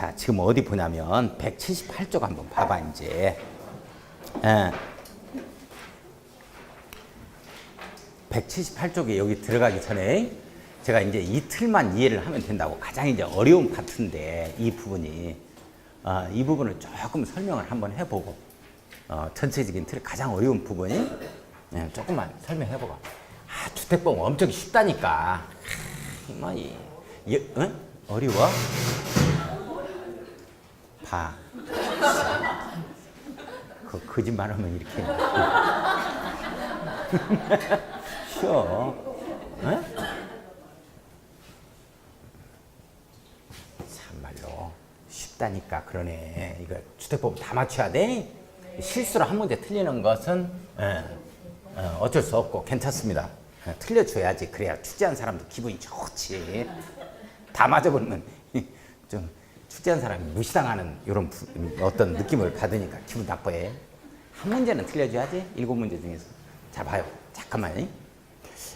자, 지금 어디 보냐면 178쪽 한번 봐봐 이제. 178쪽에 여기 들어가기 전에 제가 이제 이 틀만 이해를 하면 된다고. 가장 이제 어려운 파트인데 이 부분이 이 부분을 조금 설명을 한번 해보고 전체적인 틀 가장 어려운 부분이 조금만 설명해보고. 주택보험 엄청 쉽다니까. 어려워? 봐. 그 거짓말하면 이렇게 쉬워. 참말로 쉽다니까. 그러네. 이거 주택보험 다 맞춰야 돼. 실수로 한 문제 틀리는 것은 어쩔 수 없고 괜찮습니다. 틀려줘야지. 그래야 출제한 사람도 기분이 좋지. 다 맞아버리면 좀 출제한 사람이 무시당하는 이런 어떤 느낌을 받으니까 기분 나빠해. 한 문제는 틀려줘야지. 7문제 중에서. 자, 봐요. 잠깐만요.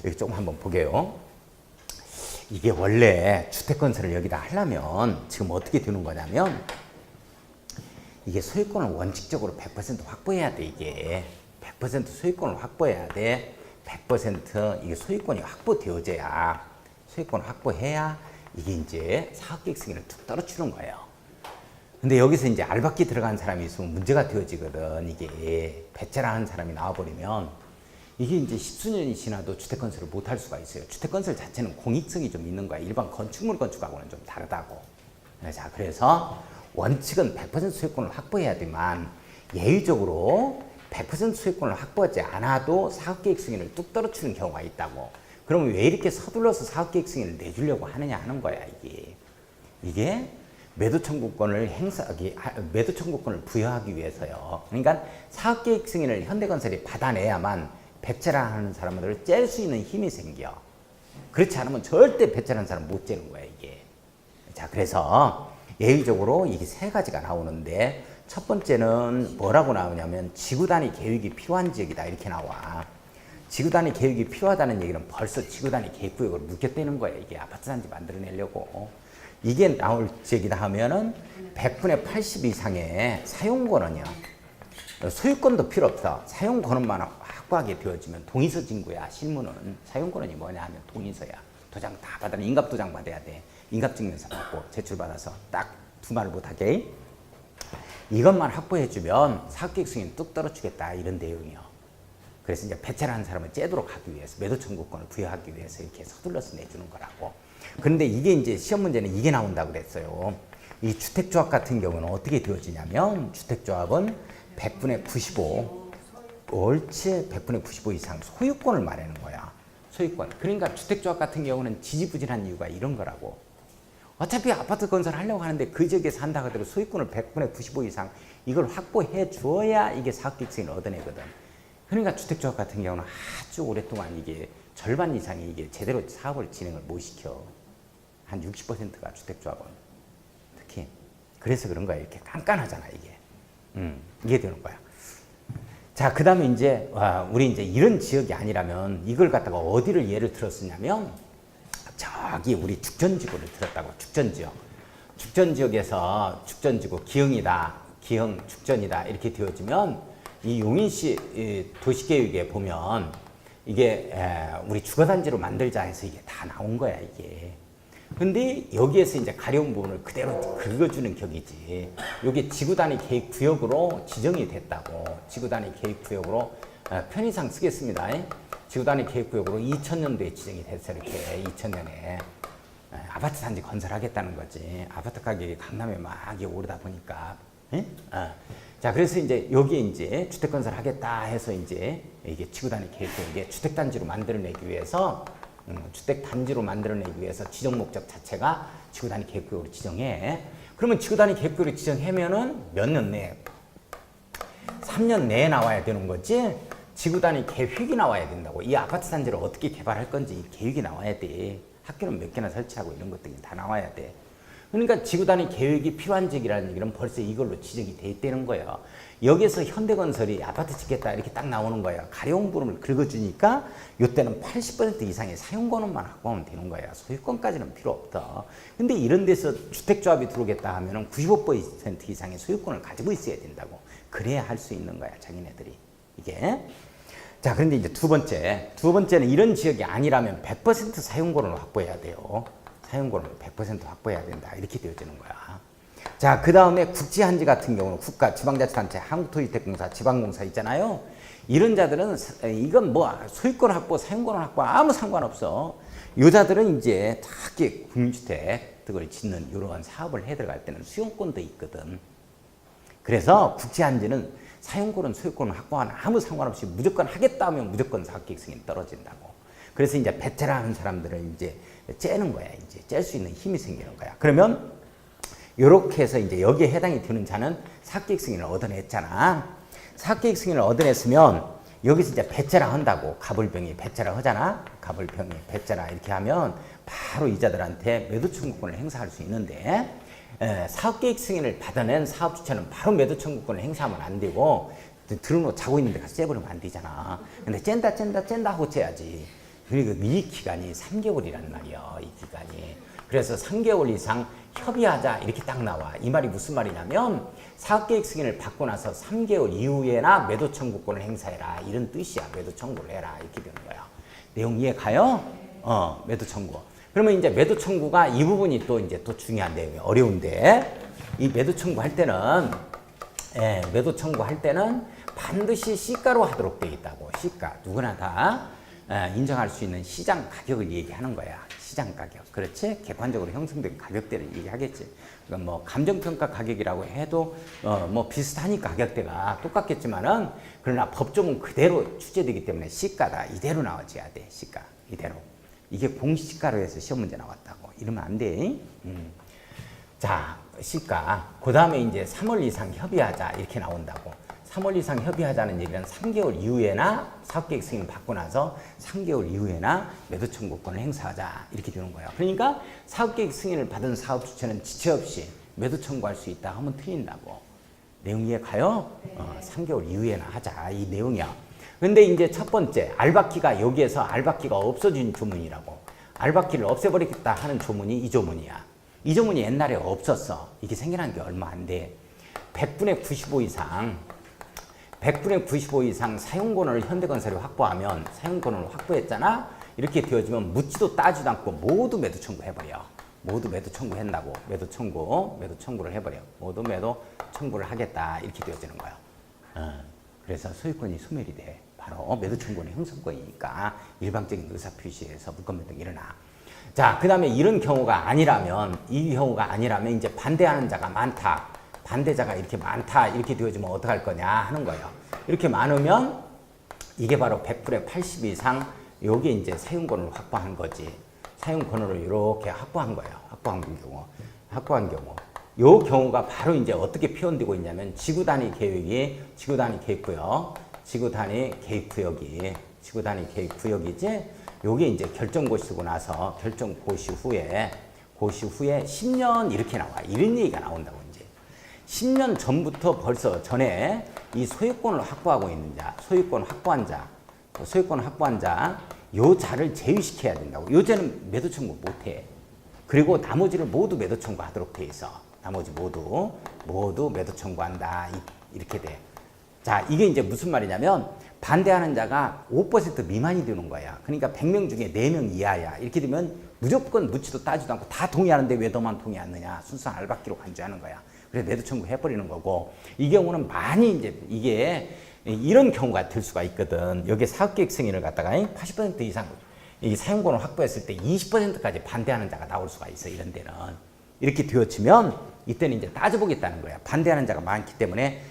여기 조금 한번 보게요. 이게 원래 주택건설을 여기다 하려면 지금 어떻게 되는 거냐면 이게 소유권을 원칙적으로 100% 확보해야 돼. 이게 100% 소유권을 확보해야 돼. 100% 이게 소유권이 확보되어져야, 소유권 확보해야 이게 이제 사업계획 승인을 툭 떨어주는 거예요. 근데 여기서 이제 알박기 들어간 사람이 있으면 문제가 되어지거든. 이게 배째라는 사람이 나와버리면 이게 이제 십수년이 지나도 주택건설을 못할 수가 있어요. 주택건설 자체는 공익성이 좀 있는 거야. 일반 건축물 건축하고는 좀 다르다고. 자, 그래서 원칙은 100% 소유권을 확보해야 되지만 예외적으로 100% 소유권을 확보하지 않아도 사업계획 승인을 뚝 떨어뜨리는 경우가 있다고. 그러면 왜 이렇게 서둘러서 사업계획 승인을 내주려고 하느냐 하는 거야. 이게 매도 청구권을 매도 청구권을 부여하기 위해서요. 그러니까 사업계획 승인을 현대건설이 받아내야만 배째라 하는 사람들을 짤 수 있는 힘이 생겨. 그렇지 않으면 절대 배째라는 사람 못 째는 거야, 이게. 자, 그래서 예외적으로 이게 세 가지가 나오는데 첫 번째는 뭐라고 나오냐면 지구단위 계획이 필요한 지역이다 이렇게 나와. 지구단위 계획이 필요하다는 얘기는 벌써 지구단위 계획구역을 묶였다는 거야. 이게 아파트 단지 만들어내려고. 이게 나올 지역이다 하면은 100분의 80 이상의 사용권은요. 소유권도 필요 없어. 사용권만 확보하게 되어지면 동의서 진구야. 실무는 사용권이 뭐냐 하면 동의서야. 도장 다 받아. 인갑도장 받아야 돼. 인갑증명서 받고 제출받아서 딱 두 말을 못하게. 이것만 확보해주면 사업계획 승인 뚝 떨어주겠다 이런 내용이요. 그래서 이제 배째라는 사람을 째도록 하기 위해서 매도 청구권을 부여하기 위해서 이렇게 서둘러서 내주는 거라고. 그런데 이게 이제 시험 문제는 이게 나온다고 그랬어요. 이 주택조합 같은 경우는 어떻게 되어지냐면 주택조합은 100분의 95 옳지 100분의 95 이상 소유권을 말하는 거야. 소유권. 그러니까 주택조합 같은 경우는 지지부진한 이유가 이런 거라고. 어차피 아파트 건설하려고 하는데 그 지역에 산다 하더라도 소유권을 100분의 95 이상 이걸 확보해 줘야 이게 사업계획 승인을 얻어내거든. 그러니까 주택조합 같은 경우는 아주 오랫동안 이게 절반 이상이 이게 제대로 사업을 진행을 못 시켜. 한 60%가 주택조합은. 특히. 그래서 그런 거야. 이렇게 깐깐하잖아, 이게. 이게 되는 거야. 자, 그 다음에 이제, 우리 이제 이런 지역이 아니라면 이걸 갖다가 어디를 예를 들었으냐면 저기 우리 죽전지구를 들었다고. 죽전지역. 죽전지역에서 죽전지구 기흥이다. 기흥 죽전이다. 이렇게 되어지면 이 용인시 도시계획에 보면 이게 우리 주거단지로 만들자 해서 이게 다 나온 거야, 이게. 근데 여기에서 이제 가려운 부분을 그대로 긁어주는 격이지. 이게 지구단위 계획구역으로 지정이 됐다고. 지구단위 계획구역으로 편의상 쓰겠습니다. 지구단위 계획구역으로 2000년도에 지정이 됐어. 이렇게 2000년에 아파트 단지 건설하겠다는 거지. 아파트 가격이 강남에 막 오르다 보니까. 자, 그래서 이제 여기에 이제 주택 건설 하겠다 해서 이제 이게 지구단위 계획구역에 주택단지로 만들어내기 위해서 주택단지로 만들어내기 위해서 지정 목적 자체가 지구단위 계획구역으로 지정해. 그러면 지구단위 계획구역으로 지정하면은 몇 년 내에? 3년 내에 나와야 되는 거지. 지구단위 계획이 나와야 된다고. 이 아파트 단지를 어떻게 개발할 건지 이 계획이 나와야 돼. 학교는 몇 개나 설치하고 이런 것들이 다 나와야 돼. 그러니까 지구 단위 계획이 필요한 지역이라는 얘기는 벌써 이걸로 지적이 돼 있다는 거예요. 여기서 현대건설이 아파트 짓겠다 이렇게 딱 나오는 거예요. 가려운 부름을 긁어주니까 이때는 80% 이상의 사용권만 확보하면 되는 거예요. 소유권까지는 필요 없다. 근데 이런 데서 주택조합이 들어오겠다 하면은 95% 이상의 소유권을 가지고 있어야 된다고. 그래야 할 수 있는 거야, 자기네들이. 이게. 자, 그런데 이제 두 번째는 이런 지역이 아니라면 100% 사용권을 확보해야 돼요. 사용권을 100% 확보해야 된다. 이렇게 되어지는 거야. 자, 그 다음에 국지한지 같은 경우는 국가, 지방자치단체, 한국토지택공사, 지방공사 있잖아요. 이런 자들은 이건 뭐 소유권 확보, 사용권 확보 아무 상관없어. 요 자들은 이제 작게 국민주택 등을 짓는 이런 사업을 해 들어갈 때는 수용권도 있거든. 그래서 국지한지는 사용권은 소유권을 확보하는 아무 상관없이 무조건 하겠다 하면 무조건 사업계획 승인이 떨어진다고. 그래서 이제 베테랑 사람들은 이제 째는 거야. 이제 짤 수 있는 힘이 생기는 거야. 그러면 이렇게 해서 이제 여기에 해당이 되는 자는 사업계획 승인을 얻어냈잖아. 사업계획 승인을 얻어냈으면 여기서 이제 배째라 한다고. 갑을병이 배째라 하잖아. 갑을병이 배째라 이렇게 하면 바로 이자들한테 매도 청구권을 행사할 수 있는데 사업계획 승인을 받아낸 사업주체는 바로 매도 청구권을 행사하면 안 되고 들어놓고 자고 있는데 가서 째버리면 안 되잖아. 근데 쨘다 하고 째야지. 그리고 이 기간이 3개월이란 말이야. 이 기간이. 그래서 3개월 이상 협의하자 이렇게 딱 나와. 이 말이 무슨 말이냐면 사업계획 승인을 받고 나서 3개월 이후에나 매도 청구권을 행사해라 이런 뜻이야. 매도 청구를 해라 이렇게 되는 거야. 내용 이해 가요? 매도 청구. 그러면 이제 매도 청구가 이 부분이 또 이제 또 중요한 내용이 어려운데 이 매도 청구할 때는 매도 청구할 때는 반드시 시가로 하도록 되어 있다고. 시가 누구나 다 인정할 수 있는 시장 가격을 얘기하는 거야. 시장 가격. 그렇지? 객관적으로 형성된 가격대를 얘기하겠지. 그러니까 뭐 감정평가 가격이라고 해도 뭐 비슷하니까 가격대가 똑같겠지만은 그러나 법조문 그대로 출제되기 때문에 시가다. 이대로 나와줘야 돼. 시가. 이대로. 이게 공시가로 해서 시험 문제 나왔다고. 이러면 안 돼. 자, 시가. 그 다음에 이제 3월 이상 협의하자. 이렇게 나온다고. 3월 이상 협의하자는 얘기는 3개월 이후에나 사업계획 승인 받고 나서 3개월 이후에나 매도 청구권을 행사하자 이렇게 되는 거예요. 그러니까 사업계획 승인을 받은 사업주체는 지체 없이 매도 청구할 수 있다 하면 틀린다고. 내용 이해 가요? 3개월 이후에나 하자 이 내용이야. 근데 이제 첫 번째 알바키가 여기에서 알바키가 없어진 조문이라고. 알바키를 없애버리겠다 하는 조문이 이 조문이야. 이 조문이 옛날에 없었어. 이게 생겨난 게 얼마 안 돼. 100분의 95 이상 100분의 95 이상 사용권을 현대건설이 확보하면 사용권을 확보했잖아. 이렇게 되어지면 묻지도 따지도 않고 모두 매도 청구해버려. 모두 매도 청구한다고. 매도 청구를 해버려. 모두 매도 청구를 하겠다. 이렇게 되어지는 거야. 그래서 소유권이 소멸이 돼. 바로 매도 청구는 형성권이니까 일방적인 의사표시에서 물권 매도가 일어나. 자, 그 다음에 이런 경우가 아니라면 이 경우가 아니라면 이제 반대하는 자가 많다. 반대자가 이렇게 많다 이렇게 되어지면 어떡할 거냐 하는 거예요. 이렇게 많으면 이게 바로 100%의 80 이상 요게 이제 사용권을 확보한 거지. 사용권을 이렇게 확보한 거예요. 확보한 경우. 요 경우가 바로 이제 어떻게 표현되고 있냐면 지구 단위 계획이 지구 단위 계획 구역이지. 요게 이제 결정고시 쓰고 나서 결정고시 후에 10년 이렇게 나와. 이런 얘기가 나온다고. 10년 전부터 벌써 전에 이 소유권을 확보하고 있는 자, 소유권 확보한 자, 요 자를 제외시켜야 된다고. 요 자는 매도 청구 못 해. 그리고 나머지를 모두 매도 청구하도록 돼 있어. 나머지 모두 매도 청구한다. 이렇게 돼. 자, 이게 이제 무슨 말이냐면 반대하는 자가 5% 미만이 되는 거야. 그러니까 100명 중에 4명 이하야. 이렇게 되면 무조건 묻지도 따지도 않고 다 동의하는데 왜 너만 동의 안 하느냐. 순수한 알박기로 간주하는 거야. 그래서 매도 청구해버리는 거고, 이 경우는 많이 이제 이게 이런 경우가 될 수가 있거든. 여기 사업계획 승인을 갖다가 80% 이상 이 사용권을 확보했을 때 20%까지 반대하는 자가 나올 수가 있어. 이런 데는. 이렇게 되어지면 이때는 이제 따져보겠다는 거야. 반대하는 자가 많기 때문에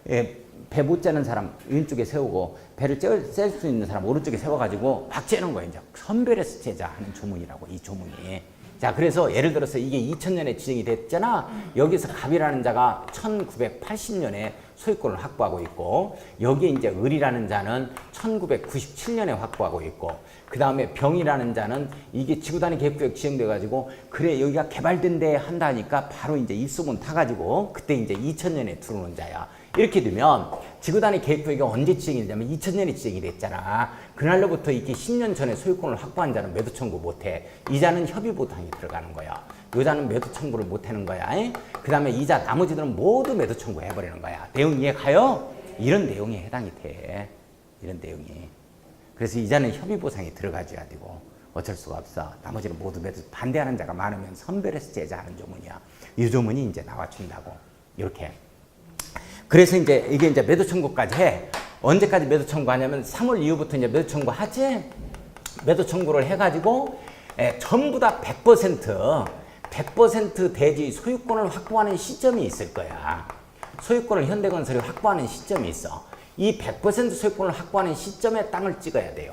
배 못 째는 사람 왼쪽에 세우고 배를 뗄 수 있는 사람 오른쪽에 세워가지고 막 째는 거야. 이제 선별해서 째자 하는 조문이라고. 이 조문이. 자, 그래서 예를 들어서 이게 2000년에 지정이 됐잖아. 여기서 갑이라는 자가 1980년에 소유권을 확보하고 있고, 여기에 이제 을이라는 자는 1997년에 확보하고 있고, 그 다음에 병이라는 자는 이게 지구단위 계획구역 지정돼가지고, 그래, 여기가 개발된대 한다니까 바로 이제 입소문 타가지고, 그때 이제 2000년에 들어오는 자야. 이렇게 되면 지구단위 계획구역이 언제 지정이 되냐면 2000년에 지정이 됐잖아. 그날로부터 이렇게 10년 전에 소유권을 확보한 자는 매도 청구 못해. 이자는 협의보상이 들어가는 거야. 여자는 매도 청구를 못하는 거야. 그 다음에 이자 나머지들은 모두 매도 청구해버리는 거야. 내용 이해가요? 이런 내용에 해당이 돼. 이런 내용이. 그래서 이자는 협의보상이 들어가줘야 되고 어쩔 수가 없어. 나머지는 모두 매도. 반대하는 자가 많으면 선별해서 제자하는 조문이야. 이 조문이 이제 나와준다고. 이렇게. 그래서 이제 이게 이제 매도 청구까지 해. 언제까지 매도 청구하냐면 3월 이후부터 이제 매도 청구하지. 매도 청구를 해가지고 전부 다 100% 대지 소유권을 확보하는 시점이 있을 거야. 소유권을 현대건설이 확보하는 시점이 있어. 이 100% 소유권을 확보하는 시점에 땅을 찍어야 돼요.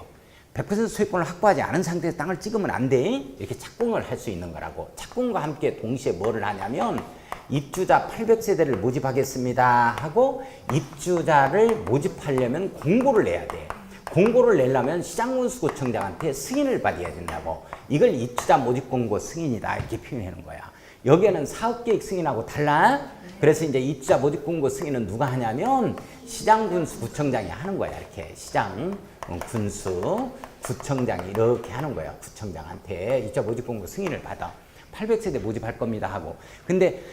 100% 소유권을 확보하지 않은 상태에서 땅을 찍으면 안 돼. 이렇게 착공을 할 수 있는 거라고. 착공과 함께 동시에 뭐를 하냐면 입주자 800세대를 모집하겠습니다 하고 입주자를 모집하려면 공고를 내야 돼. 공고를 내려면 시장군수구청장한테 승인을 받아야 된다고. 이걸 입주자 모집 공고 승인이다 이렇게 표현하는 거야. 여기에는 사업계획 승인하고 달라. 그래서 이제 입주자 모집 공고 승인은 누가 하냐면 시장군수구청장이 하는 거야. 이렇게 시장군수구청장이 이렇게 하는 거야. 구청장한테 입주자 모집 공고 승인을 받아. 800세대 모집할 겁니다 하고. 근데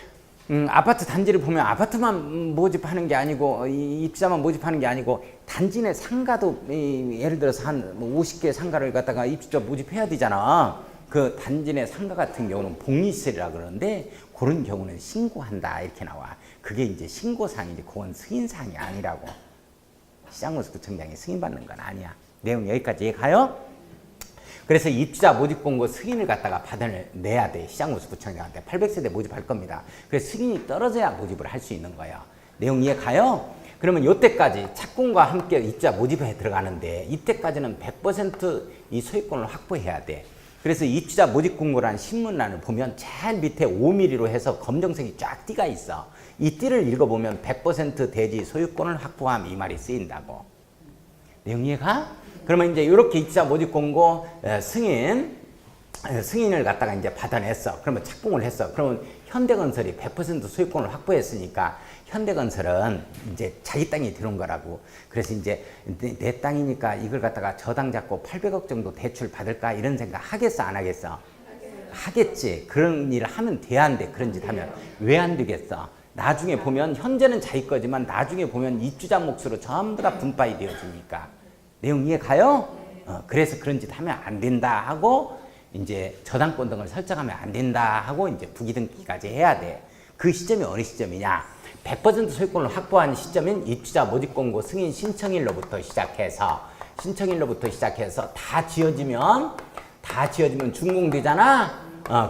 아파트 단지를 보면 아파트만 모집하는 게 아니고 입주자만 모집하는 게 아니고 단지 내 상가도 예를 들어서 한 50개 상가를 갖다가 입주자 모집해야 되잖아. 그 단지 내 상가 같은 경우는 복리시설이라 그러는데 그런 경우는 신고한다 이렇게 나와. 그게 이제 신고사항이지 그건 승인사항이 아니라고. 시장군수구청장이 승인받는 건 아니야. 내용 여기까지 이해가요? 그래서 입주자 모집 공고 승인을 갖다가 받아내야 돼. 시장군수구청장한테 800세대 모집할 겁니다. 그래서 승인이 떨어져야 모집을 할 수 있는 거야. 내용 이해가요? 그러면 이때까지 착공과 함께 입주자 모집에 들어가는데 이때까지는 100% 이 소유권을 확보해야 돼. 그래서 입주자 모집 공고란 신문란을 보면 제일 밑에 5mm로 해서 검정색이 쫙 띠가 있어. 이 띠를 읽어보면 100% 대지 소유권을 확보함 이 말이 쓰인다고. 내용 이해가? 그러면 이제 이렇게 입주자 모집 공고 승인을 갖다가 이제 받아냈어. 그러면 착공을 했어. 그러면 현대건설이 100% 소유권을 확보했으니까 현대건설은 이제 자기 땅이 들어온 거라고. 그래서 이제 내 땅이니까 이걸 갖다가 저당 잡고 800억 정도 대출 받을까 이런 생각 하겠어 안 하겠어? 하겠지. 그런 일을 하면 돼야 안 돼. 그런 짓 하면 왜 안 되겠어? 나중에 보면 현재는 자기 거지만 나중에 보면 입주자 몫으로 전부 다 분파이 되어지니까. 내용 이해가요? 그래서 그런 짓 하면 안 된다 하고 이제 저당권 등을 설정하면 안 된다 하고 이제 부기등기까지 해야 돼. 그 시점이 어느 시점이냐? 100% 소유권을 확보한 시점인 입주자 모집공고 승인 신청일로부터 시작해서 다 지어지면 준공되잖아.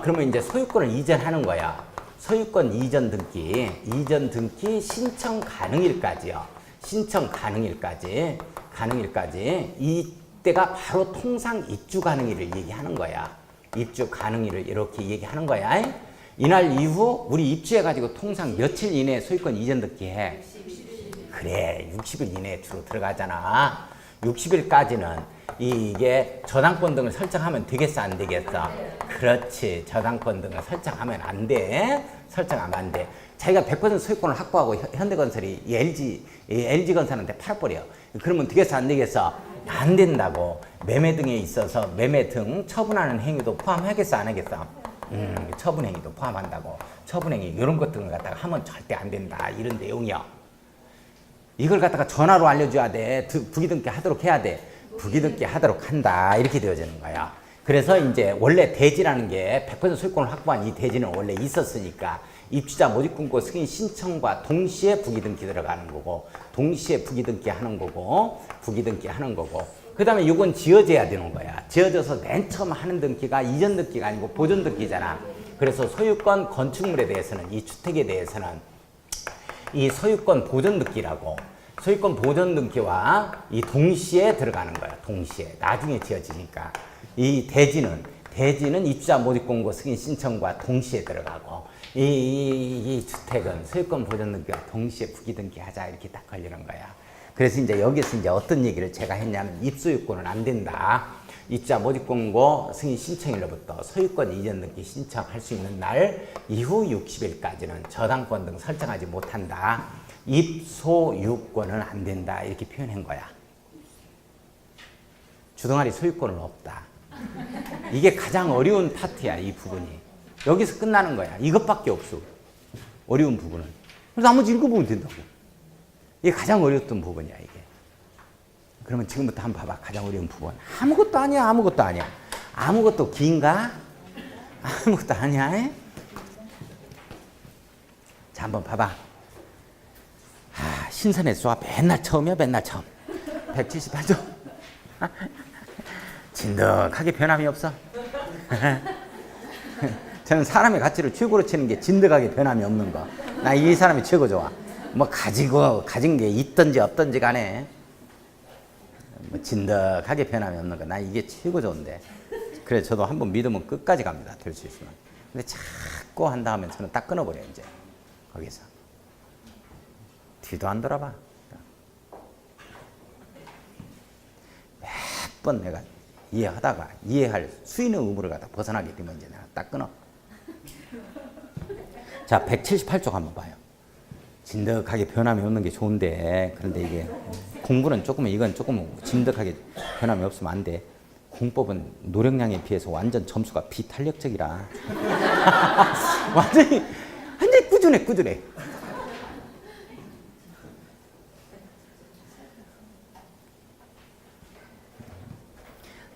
그러면 이제 소유권을 이전하는 거야. 소유권 이전 등기 신청 가능일까지요. 신청 가능일까지 이때가 바로 통상 입주 가능일을 얘기하는 거야. 입주 가능일을 이렇게 얘기하는 거야. 이날 이후 우리 입주해가지고 통상 며칠 이내에 소유권 이전 등기해? 그래, 60일 이내에 주로 들어가잖아. 60일까지는 이게 저당권 등을 설정하면 되겠어 안 되겠어? 그렇지. 저당권 등을 설정하면 안 돼. 설정하면 안 돼. 자기가 100% 소유권을 확보하고 현대건설이 LG건설한테 팔아버려. 그러면 되겠어 안 되겠어? 안 된다고. 매매 등에 있어서 매매 등 처분하는 행위도 포함하겠어 안 하겠어? 처분 행위도 포함한다고. 처분 행위 이런 것들을 갖다가 하면 절대 안 된다. 이런 내용이야. 이걸 갖다가 전화로 알려줘야 돼. 부기등기 하도록 해야 돼. 부기등기 하도록 한다. 이렇게 되어지는 거야. 그래서 이제 원래 대지라는 게 100% 소유권을 확보한 이 대지는 원래 있었으니까 입주자 모집공고 승인 신청과 동시에 부기등기 들어가는 거고 부기등기 하는 거고 그 다음에 이건 지어져야 되는 거야. 지어져서 맨 처음 하는 등기가 이전 등기가 아니고 보존 등기잖아. 그래서 소유권 건축물에 대해서는 이 주택에 대해서는 이 소유권 보존 등기라고. 소유권 보존 등기와 이 동시에 들어가는 거야. 동시에. 나중에 지어지니까. 이 대지는 대지는 입주자 모집공고 승인 신청과 동시에 들어가고 이 주택은 소유권 보존 등기와 동시에 부기 등기하자 이렇게 딱 걸리는 거야. 그래서 이제 여기서 이제 어떤 얘기를 제가 했냐면 입소유권은 안 된다. 입주자 모집공고 승인 신청일로부터 소유권 이전 등기 신청할 수 있는 날 이후 60일까지는 저당권 등 설정하지 못한다. 입소유권은 안 된다. 이렇게 표현한 거야. 주동아리 소유권은 없다. 이게 가장 어려운 파트야, 이 부분이. 여기서 끝나는 거야. 이것밖에 없어. 어려운 부분은. 그래서 나머지 읽어보면 된다고. 이게 가장 어려웠던 부분이야, 이게. 그러면 지금부터 한번 봐봐. 가장 어려운 부분. 아무것도 아니야, 아무것도 아니야. 아무것도 긴가? 아무것도 아니야. 자, 한번 봐봐. 신선해, 좋아. 맨날 처음이야, 맨날 처음. 178조. 진득하게 변함이 없어. 저는 사람의 가치를 최고로 치는 게 진득하게 변함이 없는 거. 나 이 사람이 최고 좋아. 뭐 가진 게 있든지 없든지 간에 뭐 진득하게 변함이 없는 거. 나 이게 최고 좋은데. 그래 저도 한번 믿으면 끝까지 갑니다. 될 수 있으면. 근데 자꾸 한다 하면 저는 딱 끊어버려 이제. 거기서. 뒤도 안 돌아봐. 몇 번 내가 이해하다가 이해할 수 있는 의무를 갖다 벗어나게 되면 이제 내가 딱 끊어. 자, 178쪽 한번 봐요. 진득하게 변함이 없는 게 좋은데 그런데 이게 공부는 조금 이건 조금 진득하게 변함이 없으면 안 돼. 공법은 노력량에 비해서 완전 점수가 비탄력적이라 완전히 꾸준해.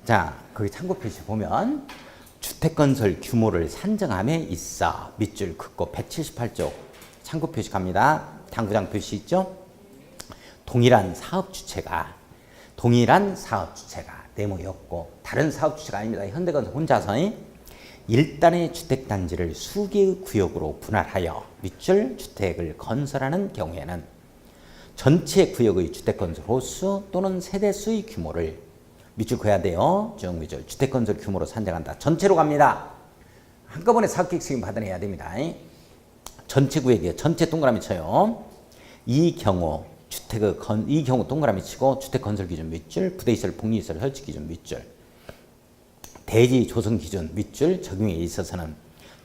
자, 거기 참고 표시 보면 주택건설 규모를 산정함에 있어 밑줄 긋고 178쪽 참고 표시 갑니다. 당구장 표시 있죠? 동일한 사업주체가 네모였고 다른 사업주체가 아닙니다. 현대건설 혼자서 일단의 주택단지를 수개의 구역으로 분할하여 밑줄 주택을 건설하는 경우에는 전체 구역의 주택건설 호수 또는 세대수의 규모를 밑줄 그어야 돼요. 쭉 밑줄 주택건설 규모로 산정한다. 전체로 갑니다. 한꺼번에 사업계획 승인 받아내야 됩니다. 전체 구역이에요. 전체 동그라미 쳐요. 이 경우 동그라미 치고 주택건설 기준 밑줄, 부대시설, 복리시설 설치 기준 밑줄, 대지 조성 기준 밑줄 적용에 있어서는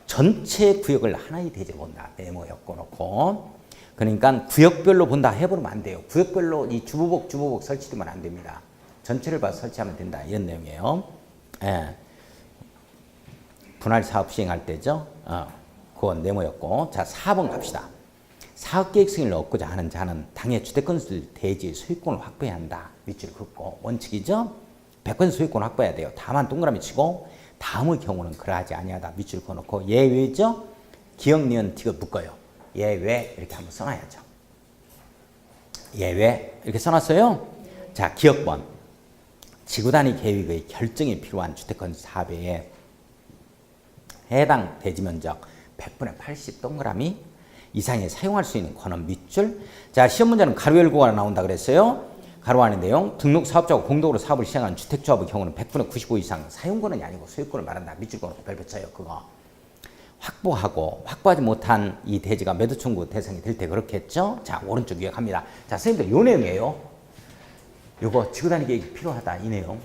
전체 구역을 하나의 대지로 본다. 네모 엮어놓고. 그러니까 구역별로 본다 해버리면 안 돼요. 구역별로 이 주보복 설치되면 안 됩니다. 전체를 봐서 설치하면 된다. 이런 내용이에요. 예. 분할 사업 시행할 때죠. 그건 네모였고. 자, 4번 갑시다. 사업계획 승인을 얻고자 하는 자는 당해 주택건설 대지 소유권을 확보해야 한다. 밑줄 긋고. 원칙이죠. 100% 소유권을 확보해야 돼요. 다만 동그라미 치고 다음의 경우는 그러하지 아니하다. 밑줄 그어놓고 예외죠. 기억, 니은, 디귿 묶어요. 예외 이렇게 한번 써놔야죠. 예외 이렇게 써놨어요. 자, 기억번. 지구단위 계획의 결정이 필요한 주택건설 사업에 해당 대지면적 100분의 80 동그라미 이상에 사용할 수 있는 권한 밑줄. 자, 시험 문제는 가로 열고가 나온다 그랬어요. 가로 안의 내용. 등록 사업자가 공동으로 사업을 시행하는 주택조합의 경우는 100분의 95 이상 사용권이 아니고 소유권을 말한다. 밑줄 그어놓고 별 붙여요. 그거. 확보하지 못한 이 대지가 매도 청구 대상이 될 때 그렇겠죠. 자, 오른쪽 기억합니다. 자, 선생님들 요 내용이에요. 요거 지구단위 계획이 필요하다. 이 내용.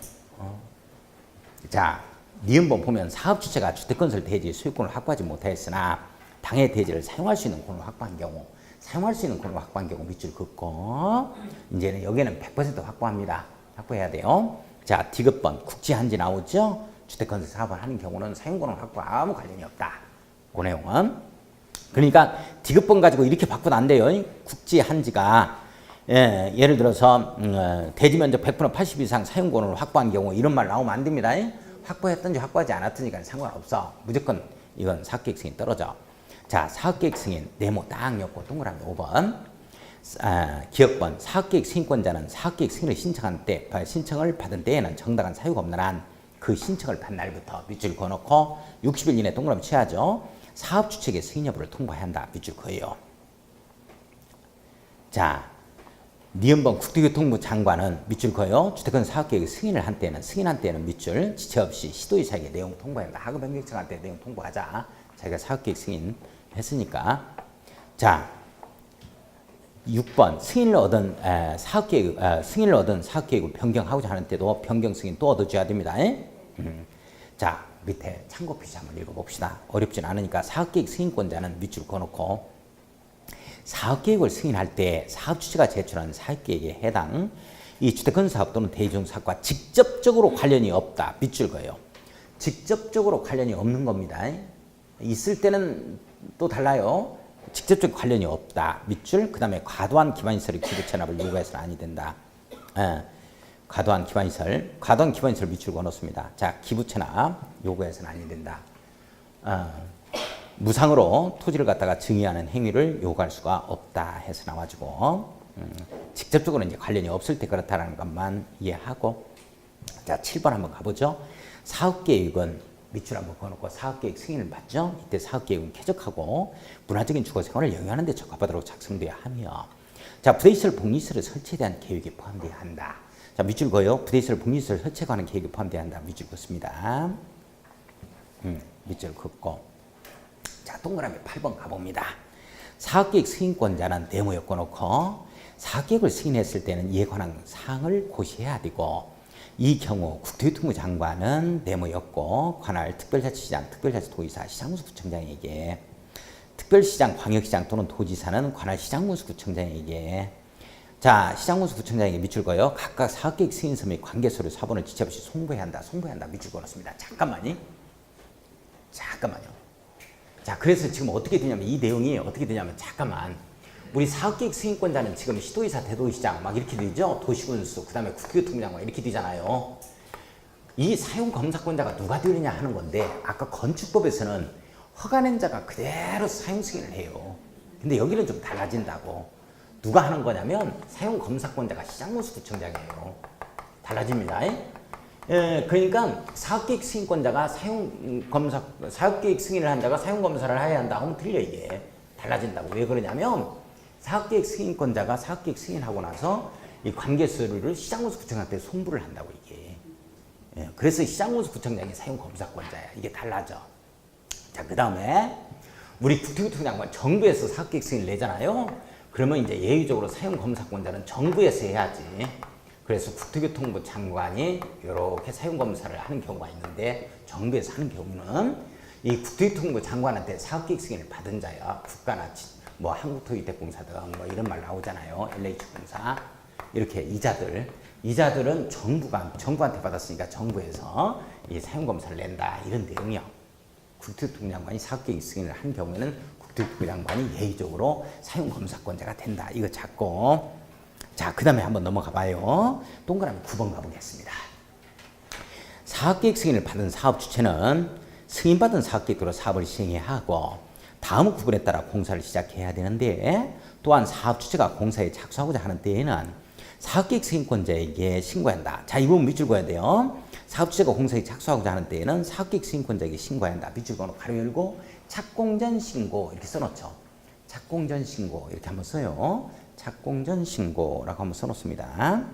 자, 니은번 보면 사업주체가 주택건설 대지 소유권을 확보하지 못하였으나 당해 대지를 사용할 수 있는 권을 확보한 경우 밑줄 긋고 이제는 여기는 100% 확보합니다. 확보해야 돼요. 자, 디귿번 국지한지 나오죠? 주택건설 사업을 하는 경우는 사용권을 확보와 아무 관련이 없다. 그 내용은. 그러니까 디귿번 가지고 이렇게 바꾸면 안 돼요. 국지한지가 예를 들어서 대지 면적 100% 80 이상 사용권을 확보한 경우 이런 말 나오면 안 됩니다. 확보했든지 확보하지 않았든지 상관없어. 무조건 이건 사업계획 승인 떨어져. 자, 사업계획 승인 네모 딱 엮고 동그라미 5번. 기억번 사업계획 승인권자는 사업계획 승인을 신청을 받은 때에는 정당한 사유가 없는 한 그 신청을 받은 날부터 밑줄 그어놓고 60일 이내 동그라미 쳐야죠. 사업주체의 승인 여부를 통보해야 한다. 밑줄 그어요. 자, 니은번 국토교통부 장관은 밑줄 그어요. 주택은 사업계획 승인한 때는 밑줄 지체 없이 시도의사에게 내용 통보한다. 하급행정청한테 내용 통보하자. 자기가 사업계획 승인했으니까. 자, 6번 승인을 얻은 사업계획을 변경하고자 하는 때도 변경 승인 또 얻어줘야 됩니다. 자, 밑에 참고 표시 한번 읽어봅시다. 어렵진 않으니까 사업계획 승인권자는 밑줄 그어놓고 사업계획을 승인할 때 사업주체가 제출한 사업계획에 해당 이 주택건설사업 또는 대중사업과 직접적으로 관련이 없다. 밑줄 그어요. 직접적으로 관련이 없는 겁니다. 있을 때는 또 달라요. 직접적 관련이 없다. 밑줄. 그 다음에 과도한 기반시설의 기부 체납을 요구해서는 아니 된다. 과도한 기반시설 밑줄 그어놓습니다. 자, 기부 체납 요구해서는 아니 된다. 무상으로 토지를 갖다가 증여하는 행위를 요구할 수가 없다 해서 나와주고 직접적으로 이제 관련이 없을 때 그렇다라는 것만 이해하고 자 7번 한번 가보죠. 사업계획은 밑줄 한번 그어놓고 사업계획 승인을 받죠. 이때 사업계획은 쾌적하고 문화적인 주거생활을 영위하는 데 적합하도록 작성돼야 하며 자 부대시설 복리시설을 설치에 대한 계획이 포함돼야 한다. 자 밑줄 그어요. 부대시설 복리시설 설치에 관한 계획이 포함돼야 한다. 밑줄 긋습니다. 밑줄 긋고 자, 동그라미 8번 가봅니다. 사업계획 승인권자는 네모에 꽂아놓고 사업계획을 승인했을 때는 이에 관한 사항을 고시해야 되고 이 경우 국토교통부 장관은 네모였고 관할 특별자치시장, 특별자치도지사, 시장군수구청장에게 특별시장, 광역시장 또는 도지사는 관할 시장군수구청장에게 자, 시장군수구청장에게 밑줄 그어요. 각각 사업계획 승인서 및 관계서류 사본을 지체 없이 송부해야 한다. 밑줄 그어놨습니다. 잠깐만요. 자, 그래서 지금 어떻게 되냐면 이 내용이 어떻게 되냐면 잠깐만 우리 사업계획 승인권자는 지금 시도의사, 대도시장 막 이렇게 되죠. 도시군수, 그 다음에 국토교통부 장관 이렇게 되잖아요. 이 사용검사권자가 누가 되느냐 하는 건데 아까 건축법에서는 허가낸 자가 그대로 사용 승인을 해요. 근데 여기는 좀 달라진다고. 누가 하는 거냐면 사용검사권자가 시장군수구청장이에요. 달라집니다. 그러니까 사업계획 승인권자가 사업계획 승인을 한 자가 사용검사를 해야 한다 하면 틀려 이게. 달라진다고. 왜 그러냐면 사업계획 승인권자가 사업계획 승인하고 나서 이 관계서류를 시장군수구청한테 송부를 한다고 이게. 그래서 시장군수구청장이 사용검사권자야. 이게 달라져. 자, 그 다음에 우리 국토교통부 장관 정부에서 사업계획 승인을 내잖아요. 그러면 이제 예외적으로 사용검사권자는 정부에서 해야지. 그래서 국토교통부 장관이 이렇게 사용검사를 하는 경우가 있는데 정부에서 하는 경우는 이 국토교통부 장관한테 사업계획 승인을 받은 자야. 국가나 뭐 한국토지대공사 등 뭐 이런 말 나오잖아요. LH공사 이렇게 이자들은 정부한테 받았으니까 정부에서 이 사용검사를 낸다 이런 내용이요. 국토교통부 장관이 사업계획 승인을 한 경우에는 국토교통부 장관이 예의적으로 사용검사권자가 된다. 이거 잡고 자, 그 다음에 한번 넘어가 봐요. 동그라미 9번 가보겠습니다. 사업계획 승인을 받은 사업 주체는 승인받은 사업계획대로 사업을 시행해야 하고 다음 구분에 따라 공사를 시작해야 되는데 또한 사업 주체가 공사에 착수하고자 하는 때에는 사업계획 승인권자에게 신고한다. 자, 이 부분 밑줄 그어야 돼요. 사업 주체가 공사에 착수하고자 하는 때에는 사업계획 승인권자에게 신고해야 한다. 밑줄 그어놓고 가로 열고 착공전 신고 이렇게 써놓죠. 착공전 신고 이렇게 한번 써요. 착공전 신고라고 한번 써놓습니다.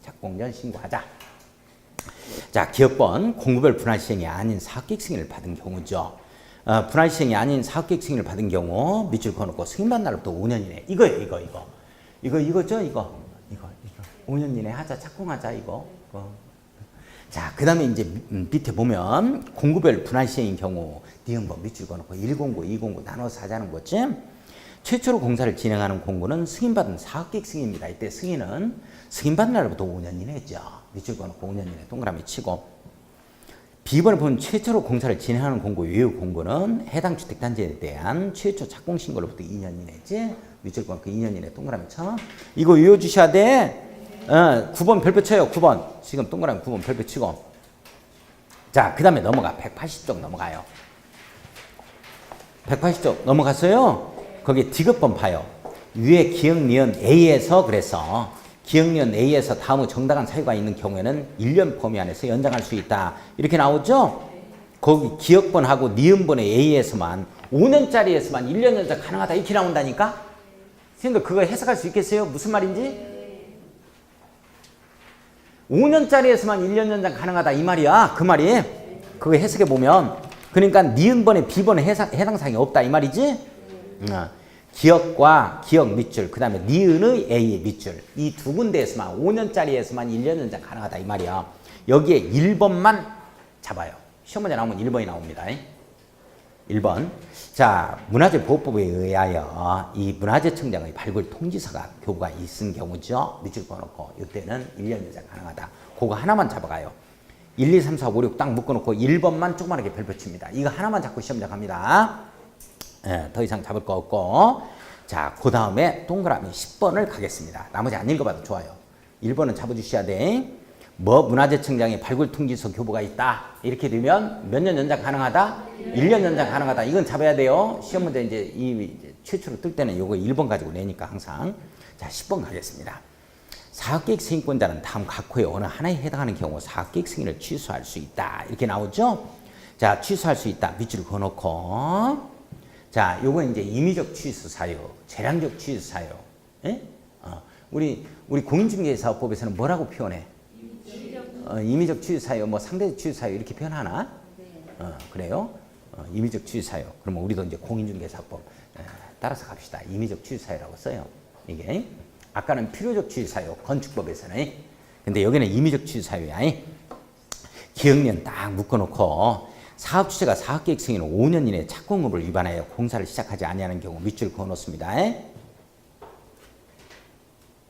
착공전 신고하자. 자, 기업번 공구별 분할 시행이 아닌 사업계획 승인을 받은 경우죠. 분할 시행이 아닌 사업계획 승인을 받은 경우 밑줄 그어놓고 승인받은 날부터 5년이네. 이거죠. 이거 5년 이내 하자. 착공하자 이거. 자, 그 다음에 이제 밑에 보면 공구별 분할 시행인 경우 니은번 밑줄 그어놓고 1공구, 2공구 나눠서 하자는 거지. 최초로 공사를 진행하는 공구는 승인받은 사업계획 승인입니다. 이때 승인은 승인받은 날부터 5년 이내죠. 밑줄 그어놓고 5년 이내 동그라미 치고 B번에 보면 최초로 공사를 진행하는 공구 외유 공구는 해당 주택단지에 대한 최초 착공 신고로부터 2년 이내지. 밑줄 그어놓고 2년 이내 동그라미 쳐. 이거 외워주셔야 돼. 9번 별표 쳐요. 9번 지금 동그라미 9번 별표 치고 자, 그 다음에 넘어가 180쪽 넘어가요. 180쪽 넘어갔어요. 거기 디귿번 봐요. 위에 기역, 니은, A에서 그래서 기역, 니은, A에서 다음 후 정당한 사유가 있는 경우에는 1년 범위 안에서 연장할 수 있다. 이렇게 나오죠? 거기 기역번하고 니은번의 A에서만 5년짜리에서만 1년 연장 가능하다. 이렇게 나온다니까? 선생님들 그거 해석할 수 있겠어요? 무슨 말인지? 5년짜리에서만 1년 연장 가능하다 이 말이야. 그 말이. 그거 해석해 보면 그러니까 니은번에 B번에 해당 사항이 없다 이 말이지. 기역과 기역 밑줄 그 다음에 니은의 A의 밑줄 이 두 군데에서만 5년짜리에서만 1년 연장 가능하다 이 말이야. 여기에 1번만 잡아요. 시험 문제 나오면 1번이 나옵니다. 1번. 자, 문화재보호법에 의하여 이 문화재청장의 발굴 통지서가 교부가 있은 경우죠. 밑줄 꺼놓고 이때는 1년 연장 가능하다. 그거 하나만 잡아가요. 1, 2, 3, 4, 5, 6 딱 묶어놓고 1번만 조그맣게 별표 칩니다. 이거 하나만 잡고 시험장 갑니다. 예, 더 이상 잡을 거 없고. 자, 그 다음에 동그라미 10번을 가겠습니다. 나머지 안 읽어봐도 좋아요. 1번은 잡아주셔야 돼. 뭐 문화재청장의 발굴 통지서 교부가 있다. 이렇게 되면 몇 년 연장 가능하다? 1년 연장 가능하다. 이건 잡아야 돼요. 시험 문제 이제 최초로 뜰 때는 요거 1번 가지고 내니까 항상. 자, 10번 가겠습니다. 사업계획 승인권자는 다음 각 호의 어느 하나에 해당하는 경우 사업계획 승인을 취소할 수 있다. 이렇게 나오죠? 자, 취소할 수 있다. 밑줄 그어놓고. 자, 요거 이제 임의적 취소 사유, 재량적 취소 사유. 예? 우리 공인중개사업법에서는 뭐라고 표현해? 임의적 취소 사유, 뭐 상대적 취소 사유 이렇게 표현하나? 그래요? 임의적 취소 사유. 그러면 우리도 이제 공인중개사업법 따라서 갑시다. 임의적 취소 사유라고 써요. 이게 아까는 필요적 취소 사유, 건축법에서는. 근데 여기는 임의적 취소 사유야. 기억년 딱 묶어놓고 사업 주체가 사업계획 승인 5년 이내 착공법을 위반하여 공사를 시작하지 아니하는 경우 밑줄 그어놓습니다.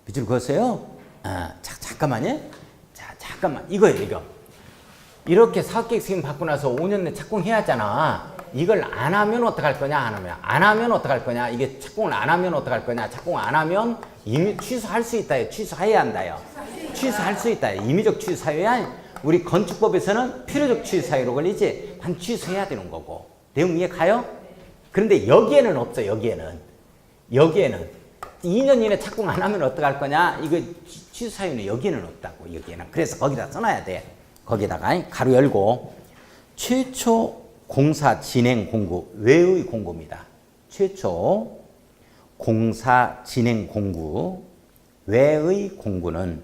밑줄 그었어요? 잠깐만요. 자, 잠깐만. 이거예요, 이거. 이렇게 사업계획 승인 받고 나서 5년 내 착공해야 하잖아. 이걸 안 하면 어떡할 거냐, 안 하면 어떡할 거냐. 이게 착공을 안 하면 어떡할 거냐. 착공을 안 하면 이미 취소할 수 있다요. 취소해야 한다요. 취소할 수 있다요. 임의적 취소 사유야. 우리 건축법에서는 필요적 취소 사유로 걸리지. 한 취소해야 되는 거고. 내용 이해 가요? 그런데 여기에는 없어. 여기에는 2년 이내 착공 안 하면 어떡할 거냐. 이거 취소 사유는 여기에는 없다고. 여기에는. 그래서 거기다 써놔야 돼. 거기다가 가로 열고 최초 공사 진행 공고 외의 공고입니다. 최초 공사 진행 공고 외의 공고는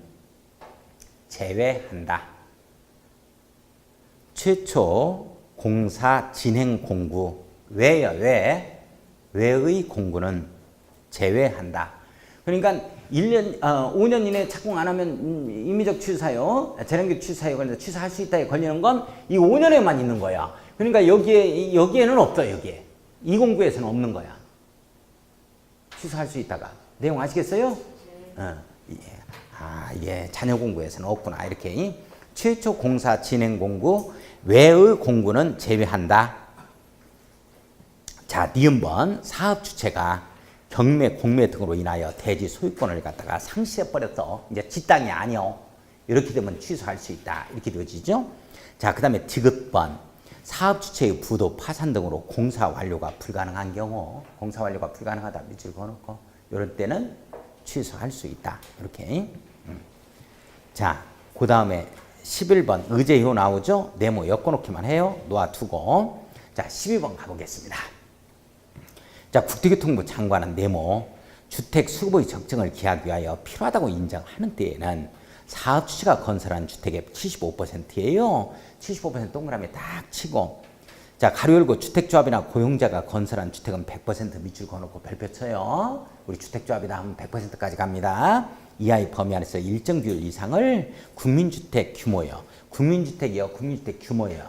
제외한다. 최초 공사 진행 공고 외의 공고는 제외한다. 그러니까 5년 이내에 착공 안 하면 임의적 취소사유, 재량적 취소사유 걸려서 취소할 수 있다에 걸리는 건 이 5년에만 있는 거야. 그러니까 여기에는 없어. 여기에 이 공고에서는 없는 거야. 취소할 수 있다가 내용 아시겠어요? 이게 자녀 공고에서는 없구나. 이렇게 최초 공사 진행 공고 외의 공고는 제외한다. 자, 니은번 사업 주체가 경매, 공매 등으로 인하여 대지 소유권을 갖다가 상실해 버렸어. 이제 지 땅이 아니요. 이렇게 되면 취소할 수 있다. 이렇게 되어지죠. 자, 그 다음에 디귿번 사업 주체의 부도, 파산 등으로 공사 완료가 불가능한 경우, 공사 완료가 불가능하다. 밑줄 그어놓고 이럴 때는 취소할 수 있다. 이렇게. 자, 그 다음에 11번 의제효 나오죠. 네모 엮어놓기만 해요. 놓아두고. 자, 12번 가보겠습니다. 자, 국토교통부 장관은 네모 주택 수급의 적정을 기하기 위하여 필요하다고 인정하는 때에는 사업 주체가 건설한 주택의 75%예요. 75% 동그라미 딱 치고. 자, 가로 열고 주택조합이나 고용자가 건설한 주택은 100% 밑줄 그어놓고 별표 쳐요. 우리 주택조합이다 하면 100%까지 갑니다. 이하의 범위 안에서 일정 비율 이상을 국민주택 규모요. 국민주택이요. 국민주택 규모요.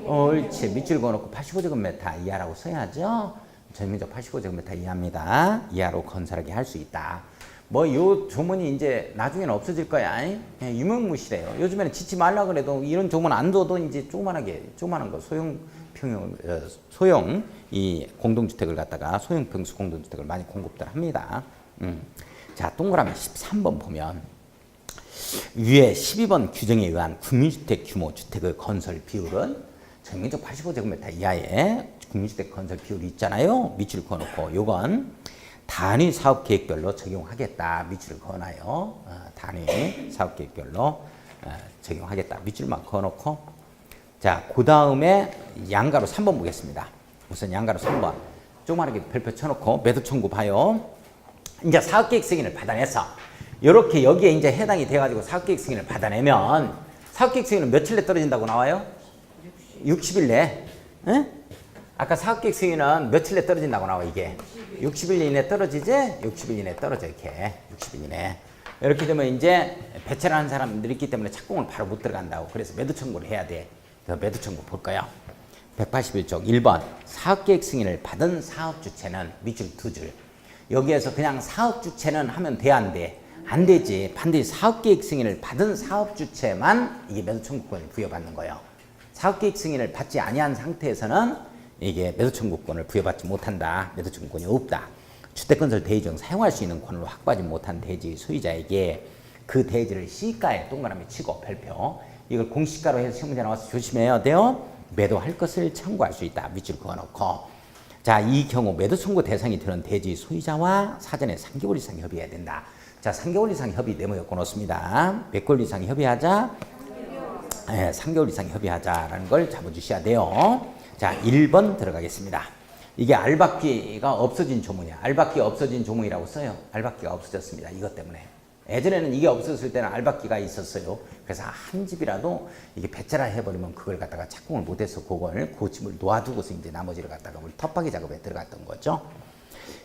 옳지. 밑줄 그어놓고 85제곱미터 이하라고 써야죠. 전면적 85제곱미터 이하입니다. 이하로 건설하게 할 수 있다. 뭐 요 조문이 이제 나중에는 없어질 거야. 유명무실해요. 요즘에는 짓지 말라 그래도 이런 조문 안 둬도 이제 조그만한 거 소형 이 공동주택을 갖다가 소형 평수 공동주택을 많이 공급들 합니다. 자, 동그라미 13번 보면 위에 12번 규정에 의한 국민주택 규모 주택의 건설 비율은 전면적 85제곱미터 이하의 국민주택 건설 비율이 있잖아요. 밑줄 그어놓고 요건 단위 사업계획별로 적용하겠다. 밑줄을 그어놔요. 단위 사업계획별로 적용하겠다. 밑줄만 그어놓고. 자, 그 다음에 양가로 3번 보겠습니다. 우선 양가로 3번 조그맣게 별표 쳐놓고 매도 청구 봐요. 이제 사업계획 승인을 받아내서 이렇게 여기에 이제 해당이 돼가지고 사업계획 승인을 받아내면 사업계획 승인은 며칠 내 떨어진다고 나와요? 60일 내. 응? 아까 사업계획 승인은 며칠 내 떨어진다고 나와 이게. 60일 이내 떨어지지? 60일 이내 떨어져 이렇게. 60일 이내. 이렇게 되면 이제 배차를 하는 사람들이 있기 때문에 착공을 바로 못 들어간다고. 그래서 매도 청구를 해야 돼. 그래서 매도 청구 볼까요? 181쪽 1번 사업계획 승인을 받은 사업주체는 밑줄 2줄. 여기에서 그냥 사업주체는 하면 돼 안 돼? 안 되지. 반드시 사업계획 승인을 받은 사업주체만 이게 매도 청구권을 부여받는 거예요. 사업계획 승인을 받지 아니한 상태에서는 이게 매도 청구권을 부여받지 못한다. 매도 청구권이 없다. 주택건설 대지 중 사용할 수 있는 권을 확보하지 못한 대지 소유자에게 그 대지를 시가에 동그라미 치고 별표. 이걸 공시가로 해서 시험 문제 나와서 조심해야 돼요. 매도할 것을 청구할 수 있다. 밑줄 그어놓고. 자, 이 경우 매도 청구 대상이 되는 대지 소유자와 사전에 3개월 이상 협의해야 된다. 자, 3개월 이상 협의 네모 엮어 놓습니다. 몇 개월 이상 협의하자? 3개월 이상 협의하자라는 걸 잡아주셔야 돼요. 자, 1번 들어가겠습니다. 이게 알박기가 없어진 조문이야. 알박기 없어진 조문이라고 써요. 알박기가 없어졌습니다. 이것 때문에. 예전에는 이게 없었을 때는 알박기가 있었어요. 그래서 한 집이라도 이게 배짜라 해버리면 그걸 갖다가 착공을 못해서 그걸 고집을 놓아두고서 이제 나머지를 갖다가 우리 텃박이 작업에 들어갔던 거죠.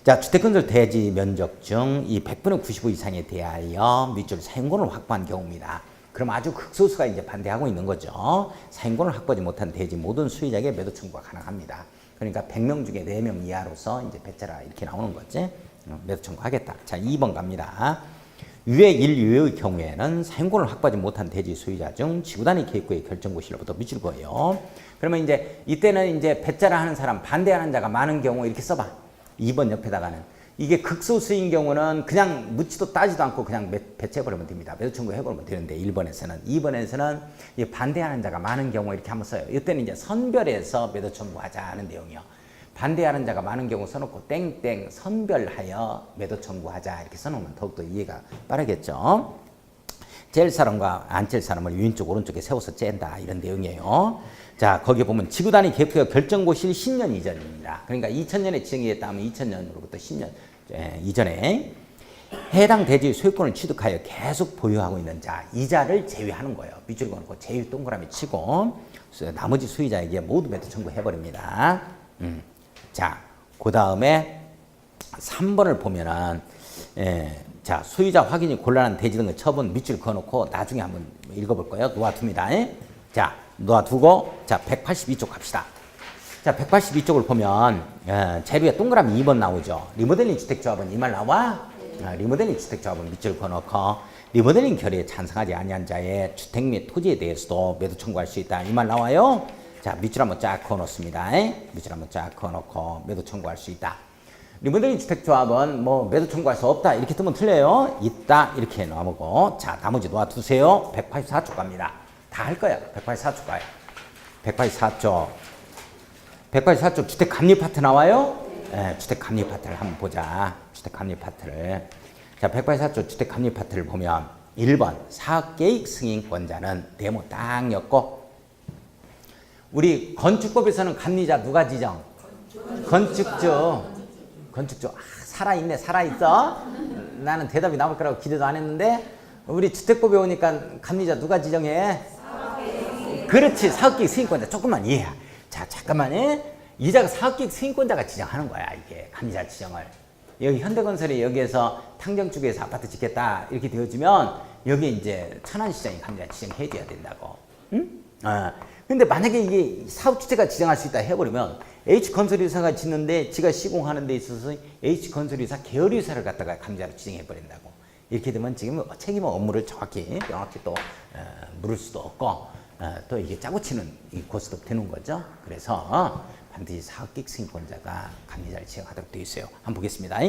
자, 주택건설 대지 면적 중 이 100분의 95 이상에 대하여 밑줄 사용권을 확보한 경우입니다. 그럼 아주 극소수가 이제 반대하고 있는 거죠. 사용권을 확보하지 못한 대지 모든 수요자에게 매도 청구가 가능합니다. 그러니까 100명 중에 4명 이하로서 이제 배짜라 이렇게 나오는 거지. 매도 청구하겠다. 자, 2번 갑니다. 유예 1 유예의 경우에는 사용권을 확보하지 못한 대지 소유자 중 지구단위 계획구의 결정고시로부터 미칠 거예요. 그러면 이제 이때는 이제 배짜라 하는 사람, 반대하는 자가 많은 경우 이렇게 써봐. 2번 옆에다가는 이게 극소수인 경우는 그냥 묻지도 따지도 않고 그냥 배치해버리면 됩니다. 매도 청구해버리면 되는데 1번에서는. 2번에서는 반대하는 자가 많은 경우 이렇게 한번 써요. 이때는 이제 선별해서 매도 청구하자는 내용이요. 반대하는 자가 많은 경우 써놓고 땡땡 선별하여 매도 청구하자 이렇게 써놓으면 더욱더 이해가 빠르겠죠. 잴 사람과 안 잴 사람을 왼쪽 오른쪽에 세워서 쨘다 이런 내용이에요. 자, 거기에 보면 지구단위 계획표 결정고시 10년 이전입니다. 그러니까 2000년에 지정이 됐다면 2000년으로부터 10년 이전에 해당 대지 소유권을 취득하여 계속 보유하고 있는 자, 이자를 제외하는 거예요. 밑줄 그어놓고 제외 동그라미 치고 나머지 소유자에게 모두 매도 청구해버립니다. 자, 그 다음에 3번을 보면은 자, 소유자 확인이 곤란한 대지 등의 처분 밑줄 그어놓고 나중에 한번 읽어볼 거예요. 놓아둡니다. 자, 놓아두고 자 182쪽 갑시다. 자, 182쪽을 보면 재료에 동그라미 2번 나오죠. 리모델링 주택조합은 이 말 나와? 리모델링 주택조합은 밑줄 그어놓고 리모델링 결의에 찬성하지 아니한 자의 주택 및 토지에 대해서도 매도 청구할 수 있다. 이 말 나와요? 자, 밑줄 한번 쫙 그어놓습니다. 밑줄 한번 쫙 그어놓고 매도 청구할 수 있다. 리모델링 주택조합은 뭐 매도 청구할 수 없다. 이렇게 뜨면 틀려요. 있다. 이렇게 나오고. 자, 나머지 놓아두세요. 184쪽 갑니다. 다 할 거야. 184쪽 가요. 184쪽. 184쪽 주택 감리 파트 나와요? 네, 주택 감리 파트를 한번 보자. 주택 감리 파트를. 자, 184쪽 주택 감리 파트를 보면 1번 사업계획 승인권자는 네모 딱 엮고 우리 건축법에서는 감리자 누가 지정? 건축주. 건축주. 살아있네. 살아있어. 나는 대답이 나올 거라고 기대도 안 했는데 우리 주택법에 오니까 감리자 누가 지정해? 그렇지. 사업계획 승인권자. 조금만 이해해. 자, 잠깐만. 이자가 사업계획 승인권자가 지정하는 거야. 이게 감리자 지정을. 여기 현대건설이 여기에서 탕정축에서 아파트 짓겠다 이렇게 되어지면 여기 이제 천안시장이 감리자 지정해줘야 된다고. 응? 근데 만약에 이게 사업주체가 지정할 수 있다 해버리면 H건설회사가 짓는데 지가 시공하는 데 있어서 H건설회사 계열회사를 갖다가 감리자로 지정해버린다고. 이렇게 되면 지금 책임 업무를 정확히 명확히 또 물을 수도 없고 또 이게 짜고 치는 이 고스톱 되는 거죠. 그래서 반드시 사업계획 승인권자가 감리자를 지정하도록 되어 있어요. 한번 보겠습니다.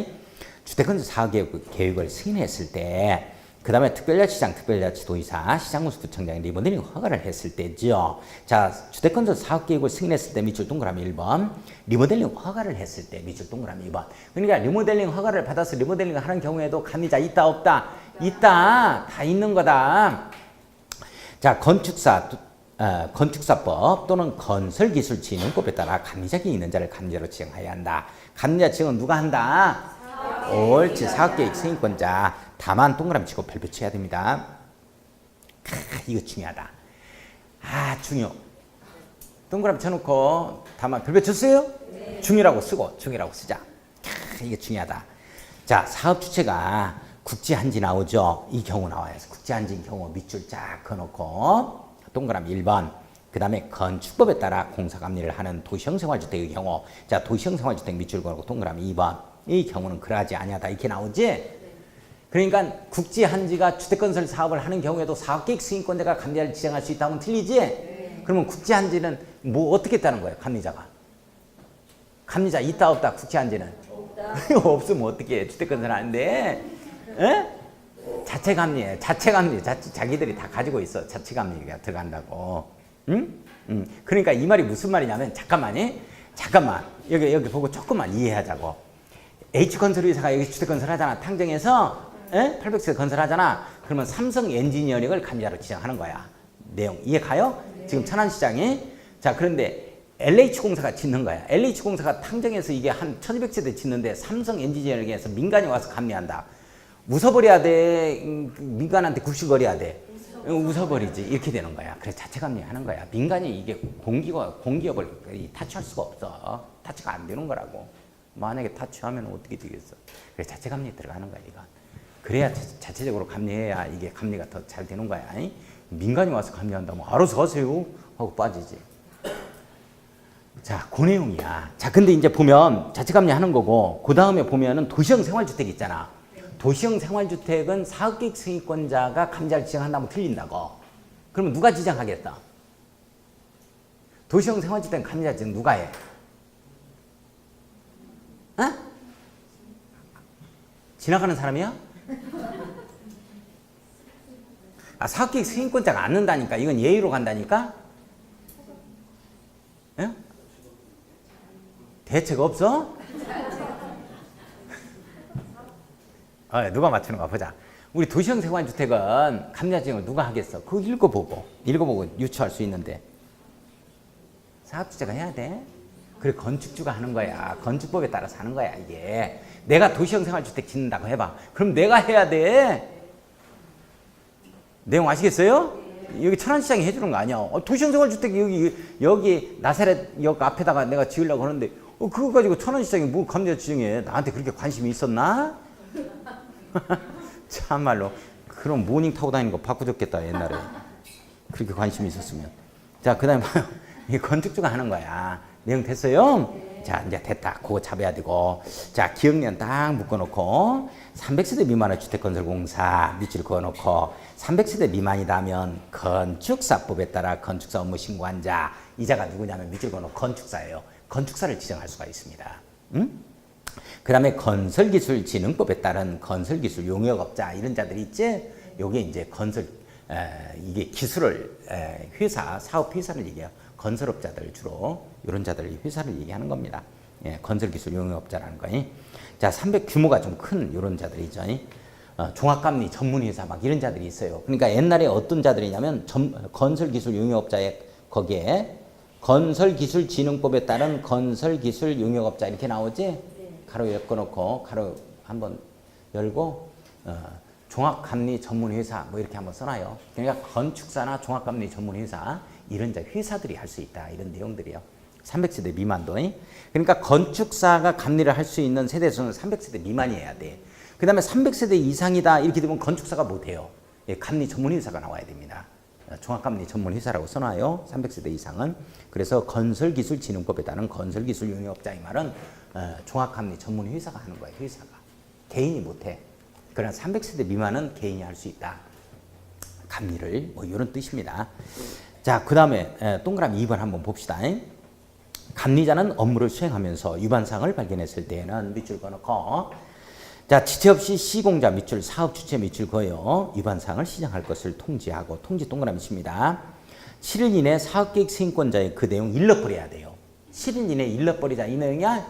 주택건설 사업계획을 승인했을 때 그 다음에 특별자치장, 특별자치도의사, 시장군수구청장이 리모델링 허가를 했을 때죠. 자, 주택건설 사업계획을 승인했을 때 밑줄 동그라미 1번, 리모델링 허가를 했을 때 밑줄 동그라미 2번. 그러니까 리모델링 허가를 받아서 리모델링을 하는 경우에도 감리자 있다 없다? 있다. 다 있는 거다. 자, 건축사법 또는 건설기술진흥법에 따라 감리자격이 있는 자를 감리자로 지정해야 한다. 감리자 지정은 누가 한다? 옳지. 사업계획 승인권자. 다만 동그라미 치고 별표 쳐야 됩니다. 이거 중요하다. 중요. 동그라미 쳐놓고 다만 별표 쳤어요? 네. 중이라고 쓰고 중이라고 쓰자. 이게 중요하다. 자, 사업 주체가 국지한지 나오죠. 이 경우 나와요. 국지한지인 경우 밑줄 쫙 그어놓고 동그라미 1번. 그 다음에 건축법에 따라 공사감리를 하는 도시형생활주택의 경우, 자, 도시형생활주택 밑줄 그어놓고 동그라미 2번. 이 경우는 그러하지 아니하다 이렇게 나오지. 그러니까 국지한지가 주택건설 사업을 하는 경우에도 사업계획 승인권자가 감리자를 지정할 수 있다면 틀리지? 네. 그러면 국지한지는 뭐 어떻게 했다는 거예요? 감리자가. 감리자 있다 없다 국지한지는? 없다. 없으면 어떻게 해? 주택건설 하는데. 에? 자체감리에 자체감리. 자기들이 다 가지고 있어. 자체감리가 들어간다고. 응? 그러니까 이 말이 무슨 말이냐면 잠깐만 여기 보고 조금만 이해하자고. H건설회사가 여기 주택건설 하잖아. 탕정에서 800세대 건설하잖아. 그러면 삼성 엔지니어링을 감리자로 지정하는 거야. 내용 이해 가요? 네. 지금 천안시장이. 자, 그런데 LH공사가 짓는 거야. LH공사가 탕정에서 이게 한 1200세대 짓는데 삼성 엔지니어링에서 민간이 와서 감리한다. 웃어버려야 돼? 민간한테 굽실거려야 돼? 웃어버리지. 이렇게 되는 거야. 그래서 자체감리 하는 거야. 민간이 이게 공기업을 타치할 수가 없어. 타치가 안 되는 거라고. 만약에 타치하면 어떻게 되겠어? 그래서 자체감리에 들어가는 거야, 이거. 그래야 자체적으로 감리해야 이게 감리가 더 잘 되는 거야. 민간이 와서 감리한다면 알아서 하세요 하고 빠지지. 자, 그 내용이야. 자, 근데 이제 보면 자체감리 하는 거고, 그 다음에 보면은 도시형 생활주택 있잖아. 도시형 생활주택은 사업계획 승인권자가 감리자를 지정한다면 틀린다고. 그러면 누가 지정하겠다? 도시형 생활주택은 감리자 지정 누가 해? 지나가는 사람이야? 사업계획 승인권자가 않는다니까. 이건 예의로 간다니까. 예? 대책 없어? 누가 맞추는 거 보자. 우리 도시형 생활주택은 감리자 지정을 누가 하겠어? 그거 읽어보고 유추할 수 있는데 사업주체가 해야 돼. 그래, 건축주가 하는 거야. 건축법에 따라서 하는 거야, 이게. 내가 도시형 생활주택 짓는다고 해봐. 그럼 내가 해야 돼. 내용 아시겠어요? 여기 천안시장이 해주는 거 아니야. 도시형 생활주택 여기 나사렛역 앞에다가 내가 지으려고 하는데 그거 가지고 천안시장이 뭐 감리자 지정해. 나한테 그렇게 관심이 있었나? 참말로. 그럼 모닝 타고 다니는 거 바꾸졌겠다, 옛날에. 그렇게 관심이 있었으면. 자, 그 다음에 이 건축주가 하는 거야. 내용 됐어요? 네. 자, 이제 됐다. 그거 잡아야 되고. 자, 기억년 딱 묶어놓고 300세대 미만의 주택건설공사 밑줄 그어놓고 300세대 미만이라면 건축사법에 따라 건축사 업무 신고한 자. 이자가 누구냐면 밑줄 그어놓고 건축사예요. 건축사를 지정할 수가 있습니다. 그 다음에 건설기술진흥법에 따른 건설기술 용역업자 이런 자들이 있지. 요게 이제 이게 기술을 사업회사를 얘기해요. 건설업자들 주로 이런 자들 회사를 얘기하는 겁니다. 건설기술 용역업자라는 거. 자, 300 규모가 좀 큰 이런 자들이죠. 종합감리 전문회사 막 이런 자들이 있어요. 그러니까 옛날에 어떤 자들이냐면 건설기술 용역업자에 거기에 건설기술진흥법에 따른 건설기술 용역업자 이렇게 나오지. 네. 가로 엮어놓고 가로 한번 열고 종합감리 전문회사 뭐 이렇게 한번 써놔요. 그러니까 건축사나 종합감리 전문회사 이런 회사들이 할 수 있다. 이런 내용들이요. 300세대 미만도. 그러니까 건축사가 감리를 할 수 있는 세대수는 300세대 미만이어야 돼. 그 다음에 300세대 이상이다. 이렇게 되면 건축사가 못해요. 감리 전문회사가 나와야 됩니다. 종합감리 전문회사라고 써놔요. 300세대 이상은. 그래서 건설기술진흥법에 따른 건설기술용역업자 이 말은 종합감리 전문회사가 하는 거예요. 회사가. 개인이 못해. 그러나 300세대 미만은 개인이 할 수 있다. 감리를 뭐 이런 뜻입니다. 자, 그 다음에 동그라미 2번 한번 봅시다. 감리자는 업무를 수행하면서 위반사항을 발견했을 때에는 밑줄 그어놓고 자, 지체 없이 시공자 밑줄, 사업 주체 밑줄 그어요. 위반사항을 시정할 것을 통지하고 통지 동그라미 칩니다. 7일 이내 사업계획 승인권자의 그 내용 일러버려야 돼요. 7일 이내 일러버리자 이 내용이야.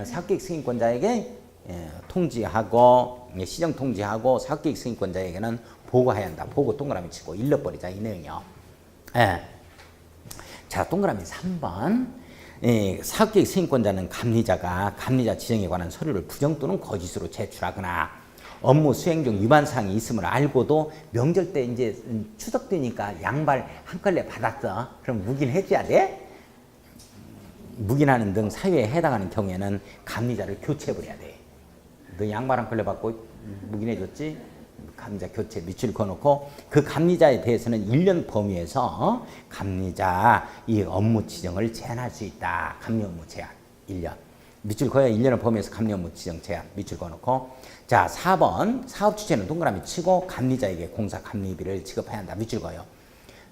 사업계획 승인권자에게 통지하고 시정 통지하고 사업계획 승인권자에게는 보고해야 한다. 보고 동그라미 치고 일러버리자 이 내용이요. 자, 동그라미 3번. 사업계획 승인권자는 감리자 지정에 관한 서류를 부정 또는 거짓으로 제출하거나 업무 수행 중 위반 사항이 있음을 알고도 명절 때 이제 추석 되니까 양발 한 켤레 받았어. 그럼 묵인해줘야 돼? 묵인하는 등 사유에 해당하는 경우에는 감리자를 교체해버려야 돼. 너 양말 한 켤레 받고 묵인해줬지? 감리자 교체 밑줄 그어놓고 그 감리자에 대해서는 1년 범위에서 감리자 이 업무 지정을 제한할 수 있다. 감리 업무 제한 1년. 밑줄 그어야 1년을 범위해서 감리 업무 지정 제한 밑줄 그어놓고 자 4번 사업 주체는 동그라미 치고 감리자에게 공사 감리비를 지급해야 한다. 밑줄 그어요.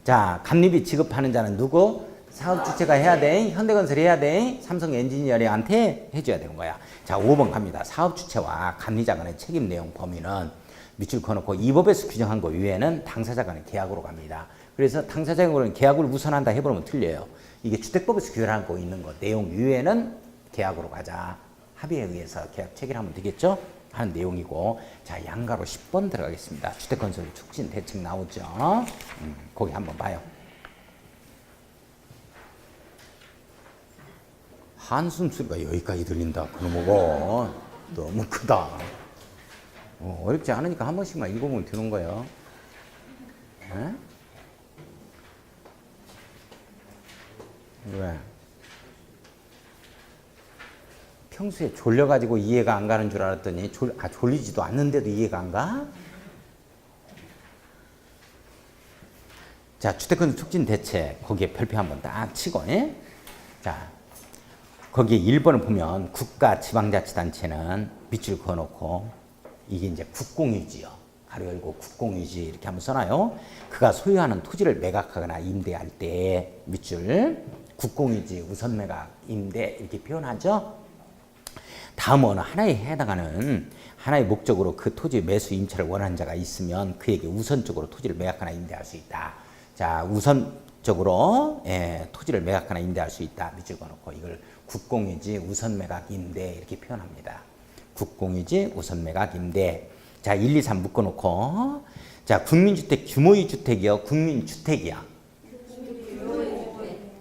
자 감리비 지급하는 자는 누구? 사업 주체가 해야 돼. 현대건설이 해야 돼. 삼성 엔지니어링한테 해줘야 되는 거야. 자 5번 갑니다. 사업 주체와 감리자 간의 책임 내용 범위는 밑줄 그어놓고 이 법에서 규정한 것 외에는 당사자 간의 계약으로 갑니다. 그래서 당사자 간의 계약을 우선한다 해버리면 틀려요. 이게 주택법에서 규정하고 있는 것 내용 외에는 계약으로 가자. 합의에 의해서 계약 체결하면 되겠죠? 하는 내용이고 자 양가로 10번 들어가겠습니다. 주택건설 촉진 대책 나오죠? 거기 한번 봐요. 한숨 소리가 여기까지 들린다. 그놈이고 너무 크다. 어렵지 않으니까 한 번씩만 읽어보면 되는 거예요. 에? 왜? 평소에 졸려가지고 이해가 안 가는 줄 알았더니 졸리지도 않는데도 이해가 안 가? 자, 주택건설 촉진 대책 거기에 별표 한번 딱 치고 자, 거기에 1번을 보면 국가 지방자치단체는 밑줄 그어놓고 이게 이제 국공유지요. 가로 열고 국공유지 이렇게 한번 써놔요. 그가 소유하는 토지를 매각하거나 임대할 때 밑줄 국공유지 우선 매각 임대 이렇게 표현하죠. 다음은 하나에 해당하는 하나의 목적으로 그 토지 매수 임차를 원하는 자가 있으면 그에게 우선적으로 토지를 매각하나 임대할 수 있다. 자, 우선적으로 토지를 매각하나 임대할 수 있다. 밑줄 그어놓고 이걸 국공유지 우선 매각 임대 이렇게 표현합니다. 국공유지 우선 매각 임대. 자, 1, 2, 3 묶어놓고 자, 국민주택 규모의 주택이요? 국민주택이야?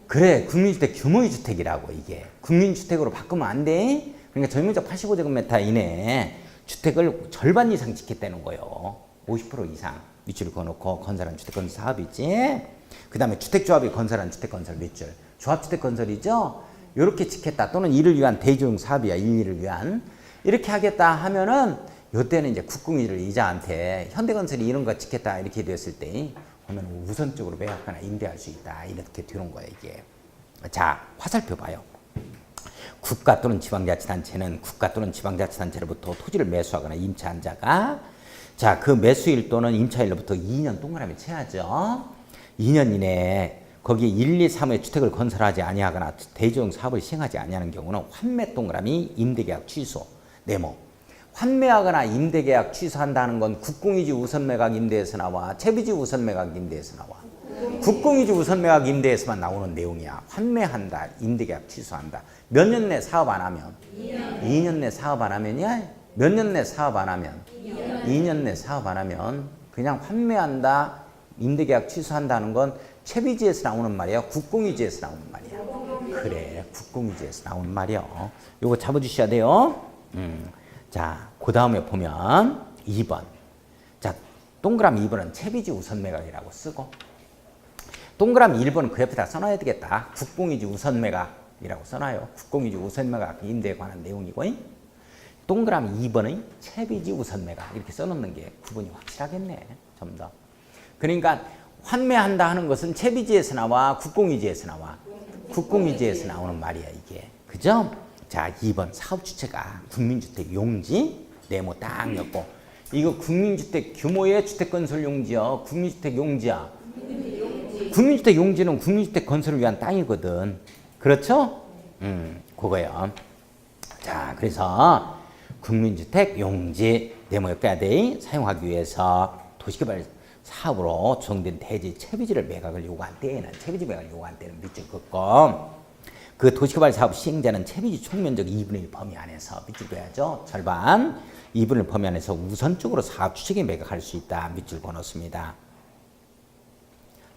그래, 국민주택 규모의 주택이라고 이게. 국민주택으로 바꾸면 안 돼. 그러니까 전면적 85제곱미터 이내 주택을 절반 이상 짓겠다는 거예요. 50% 이상 밑줄을 그어놓고 건설한 주택건설 사업이지. 그 다음에 주택조합이 건설한 주택건설 밑줄. 조합주택건설이죠. 이렇게 짓겠다 또는 이를 위한 대조용 사업이야. 일을 위한. 이렇게 하겠다 하면은 이때는 이제 국공유지를 이자한테 현대건설이 이런 거 짓겠다 이렇게 되었을 때 그러면 우선적으로 매각하거나 임대할 수 있다. 이렇게 되는 거예요 이게. 자, 화살표 봐요. 국가 또는 지방자치단체는 국가 또는 지방자치단체로부터 토지를 매수하거나 임차한 자가 자, 그 매수일 또는 임차일로부터 2년 동그라미 쳐야죠. 2년 이내에 거기에 1, 2, 3의 주택을 건설하지 아니하거나 대조용 사업을 시행하지 아니하는 경우는 환매 동그라미 임대계약 취소 네모. 환매하거나 임대계약 취소한다는 건 국공유지 우선매각 임대에서 나와 채비지 우선매각 임대에서 나와. 국공유지 우선매각 임대에서만 나오는 내용이야. 환매한다, 임대계약 취소한다. 몇 년 내 사업 안 하면? 2년 내 사업 안 하면이야? 몇 년 내 사업 안 하면? 2년 내 사업 안 하면 그냥 환매한다, 임대계약 취소한다는 건 채비지에서 나오는 말이야? 국공유지에서 나오는 말이야? 그래, 국공유지에서 나오는 말이야. 요거 잡아주셔야 돼요. 자, 그 다음에 보면 2번. 자, 동그라미 2번은 채비지 우선매각이라고 쓰고 동그라미 1번은 그 옆에다 써놔야 되겠다. 국공유지 우선매각이라고 써놔요. 국공유지 우선매각 임대에 관한 내용이고 동그라미 2번은 채비지 우선매각 이렇게 써놓는 게 구분이 확실하겠네. 좀 더. 그러니까 환매한다 하는 것은 채비지에서 나와 국공유지에서 나와? 국공유지에서 나오는 말이야 이게. 그죠? 자, 2번 사업주체가 국민주택 용지 네모 딱 넣고 이거 국민주택 규모의 주택건설 용지요? 국민주택 용지야? 국민주택 용지는 국민주택 건설을 위한 땅이거든. 그렇죠? 그거요. 자, 그래서 국민주택 용지 네모에 빼야 돼. 사용하기 위해서 도시개발 사업으로 조성된 대지 채비지를 매각을 요구한 때에는 채비지 매각을 요구한 때는 밑줄 긋고 그 도시개발 사업 시행자는 채비지 총면적 2분의 1 범위 안에서 밑줄 그어야죠. 절반 2분의 1 범위 안에서 우선적으로 사업 주체에 매각할 수 있다. 밑줄 그어놓습니다.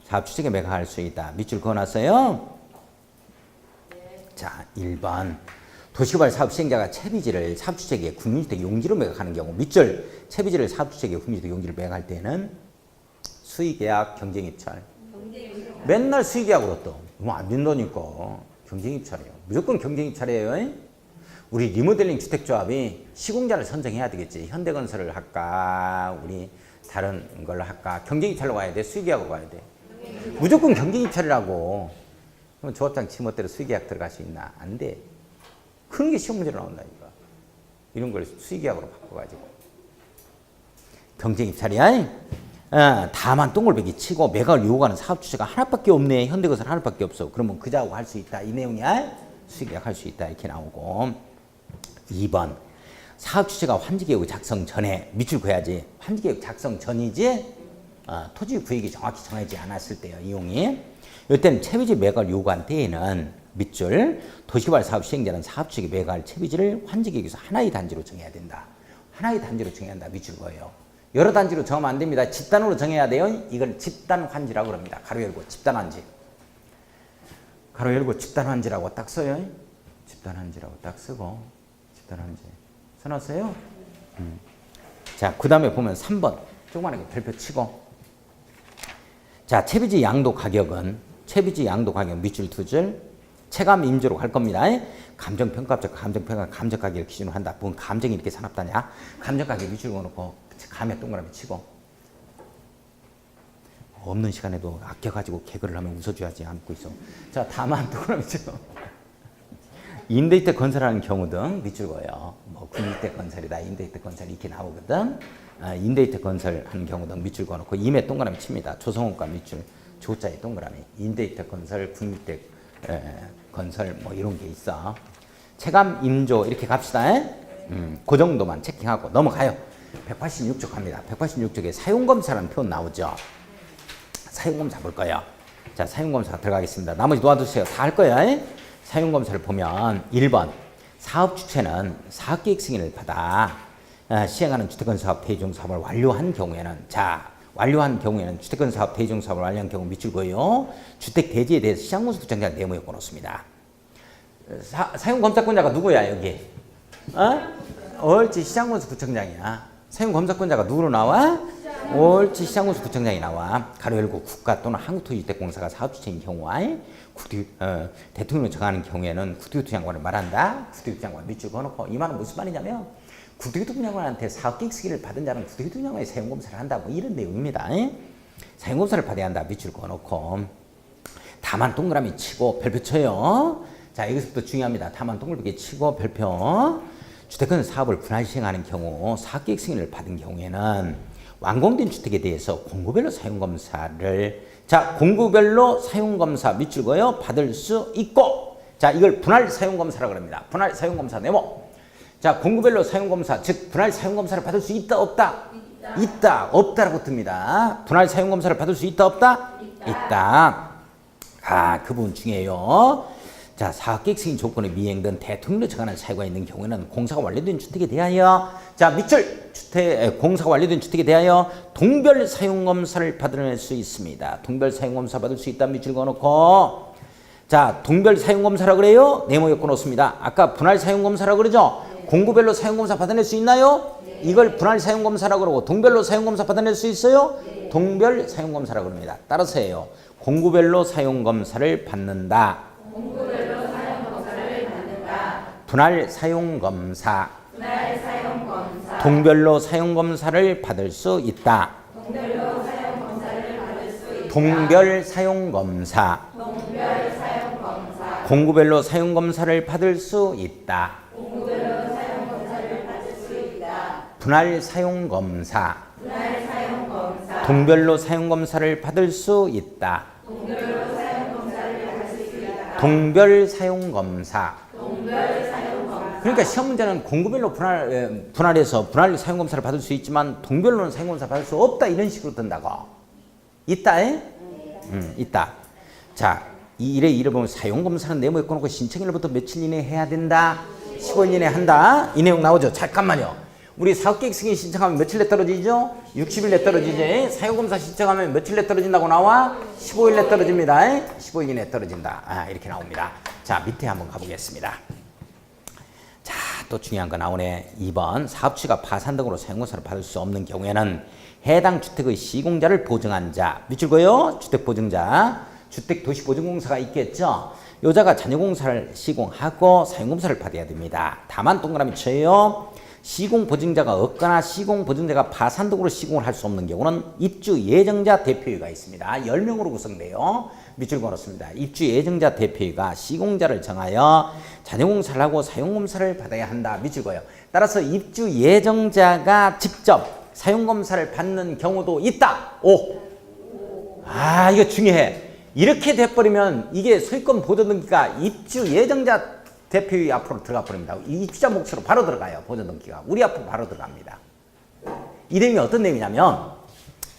사업 주체에 매각할 수 있다. 밑줄 그어놨어요. 자, 1번 도시개발 사업 시행자가 채비지를 사업주택에 국민주택 용지로 매각하는 경우 밑줄 채비지를 사업주택에 국민주택 용지로 매각할 때는 수의계약 경쟁입찰. 맨날 수의계약으로 또 안 된다니까. 경쟁입찰이에요. 무조건 경쟁입찰이에요. 우리 리모델링 주택조합이 시공자를 선정해야 되겠지. 현대건설을 할까 우리 다른 걸로 할까. 경쟁입찰로 가야 돼. 수의계약으로 가야 돼. 무조건 경쟁입찰이라고. 그럼 조합장 지멋대로 수의계약 들어갈 수 있나? 안 돼. 그런 게 시험 문제로 나온다니까. 이런 걸 수의계약으로 바꿔가지고. 경쟁입찰이야. 다만 똥골배기 치고 매각을 요구하는 사업주체가 하나밖에 없네. 현대건설 하나밖에 없어. 그러면 그자하고 할 수 있다. 이 내용이야. 수의계약 할 수 있다. 이렇게 나오고. 2번. 사업주체가 환지계획 작성 전에 밑줄 그어야지. 환지계획 작성 전이지. 토지 구역이 정확히 정해지지 않았을 때요. 이용이. 이때는 채비지 매각을 요구한 때에는 밑줄 도시개발 사업 시행자는 사업주택에 매각할 채비지를 환지계획에서 하나의 단지로 정해야 된다. 하나의 단지로 정해야 한다. 밑줄 거예요. 여러 단지로 정하면 안 됩니다. 집단으로 정해야 돼요. 이걸 집단환지라고 합니다. 가로 열고 집단환지. 가로 열고 집단환지라고 딱 써요. 집단환지라고 딱 쓰고 집단환지 써놨어요. 자, 그 다음에 보면 3번 조그만하게 별표 치고. 자, 채비지 양도 가격은 채비지 양도 가격 밑줄 두 줄 체감 임주로 갈 겁니다. 감정평가업적 감정평가 감정가격을 기준으로 한다. 뭔 감정이 이렇게 사납다냐? 감정가격 밑줄 그어놓고 감에 동그라미 치고. 없는 시간에도 아껴가지고 개그를 하면 웃어줘야지. 안고 있어. 자, 다만 동그라미 치고. 임대주택 건설하는 경우 등 밑줄 그어요. 뭐 국민주택 건설이다. 임대주택 건설 이렇게 나오거든. 임대주택 건설하는 경우 등 밑줄 그어놓고 임에 동그라미 칩니다. 조성원가 밑줄 조자에 동그라미. 임대주택 건설 국민주택 건설 뭐 이런 게 있어. 체감 임조 이렇게 갑시다. 그 정도만 체킹하고 넘어가요. 186쪽 갑니다. 186쪽에 사용검사라는 표현 나오죠. 사용검사 볼 거예요. 자, 사용검사 들어가겠습니다. 나머지 놓아두세요. 다 할 거예요. 사용검사를 보면 1번 사업주체는 사업계획 승인을 받아 시행하는 주택건설사업 대중사업을 완료한 경우에는 완료한 경우에는 주택건설사업 대중사업을 완료한 경우 밑줄 그어요. 주택대지에 대해서 시장문수구청장 내모에 넣어놓습니다. 사용검사권자가 누구야 여기? 옳지, 시장문수구청장이야. 사용검사권자가 누구로 나와? 옳지, 시장문수구청장이 나와. 가로 열고 국가 또는 한국토지주택공사가 사업주체인 경우 대통령을 정하는 경우에는 국토교토부 장관을 말한다. 국토교토부 장관 밑줄 그어놓고 이 말은 무슨 말이냐면 국토교토부 장관한테 사업계획 승인을 받은 자는 국토교토부 장관이 사용검사를 한다. 뭐 이런 내용입니다. 사용검사를 받아야 한다. 밑줄 그어놓고 다만 동그라미 치고 별표 쳐요. 자, 여기서부터 중요합니다. 다만 동그라미 치고 별표. 주택건설 사업을 분할 시행하는 경우 사업계획 승인을 받은 경우에는 완공된 주택에 대해서 공구별로 사용검사를 공구별로 사용검사 밑줄 그어요. 받을 수 있고. 자, 이걸 분할 사용검사라고 합니다. 분할 사용검사 네모. 자, 공구별로 사용검사, 즉 분할 사용검사를 받을 수 있다 없다? 있다. 없다라고 뜹니다. 분할 사용검사를 받을 수 있다 없다? 있다. 그 부분 중요해요. 자, 사업계획 승인 조건에 미행된 대통령으로 정하는 사유가 있는 경우에는 공사가 완료된 주택에 대하여 밑줄 공사가 완료된 주택에 대하여 동별 사용검사를 받을 수 있습니다. 동별 사용검사 받을 수 있다. 밑줄 그어놓고 자, 동별 사용검사라고 그래요. 네모 엮어 놓습니다. 아까 분할 사용검사라고 그러죠. 공구별로 사용검사 받아낼 수 있나요? 이걸 분할 사용검사라고 그러고 동별로 사용검사 받아낼 수 있어요? 동별 사용검사라고 합니다. 따라서 해요. 공구별로 사용검사를 받는다. 공구별로 사용검사를 받는다. 분할 사용검사. 분할 사용검사. 동별로 사용검사를 받을 수 있다. 동별로 사용검사를 받을 수 있다. 동별 사용검사. 동별 사용검사. 공구별로 사용검사를 받을 수 있다. 공구별로 사용검사를 받을 수 있다. 분할 사용검사. 분할 사용검사. 동별로 사용검사를 받을 수 있다. 동별로 사용검사를 받을 수 있다. 동별 사용검사. 동별 사용검사. 그러니까 시험 문제는 공구별로 분할해서 분할 사용검사를 받을 수 있지만 동별로는 사용검사 받을 수 없다. 이런 식으로 뜬다고. 있다. 있다. 자, 이 일의 일을 보면 사용검사는 네모에 꺼놓고 신청일부터 며칠 이내에 해야 된다. 15일 이내에 한다. 이 내용 나오죠. 잠깐만요. 우리 사업계획 승인 신청하면 며칠 내 떨어지죠? 60일 내 떨어지지. 사용검사 신청하면 며칠 내 떨어진다고 나와? 15일 내 떨어집니다. 15일 이내에 떨어진다. 이렇게 나옵니다. 자, 밑에 한번 가보겠습니다. 또 중요한 거 나오네. 2번 사업주가 파산 등으로 사용공사를 받을 수 없는 경우에는 해당 주택의 시공자를 보증한 자, 밑줄 그어요. 주택보증자, 주택도시보증공사가 있겠죠. 여자가 잔여공사를 시공하고 사용공사를 받아야 됩니다. 다만 동그라미 쳐요. 시공보증자가 없거나 시공보증자가 파산 등으로 시공을 할 수 없는 경우는 입주 예정자 대표이가 있습니다. 10명으로 구성돼요. 밑줄 그어놓습니다. 입주 예정자 대표이가 시공자를 정하여 잔여공사를 하고 사용검사를 받아야 한다. 밑줄 그어요. 따라서 입주 예정자가 직접 사용검사를 받는 경우도 있다. 오. 아, 이거 중요해. 이렇게 돼버리면 이게 소유권 보존등기가 입주 예정자 대표의 앞으로 들어가 버립니다. 입주자 몫으로 바로 들어가요. 보존등기가. 우리 앞으로 바로 들어갑니다. 이 내용이 어떤 내용이냐면,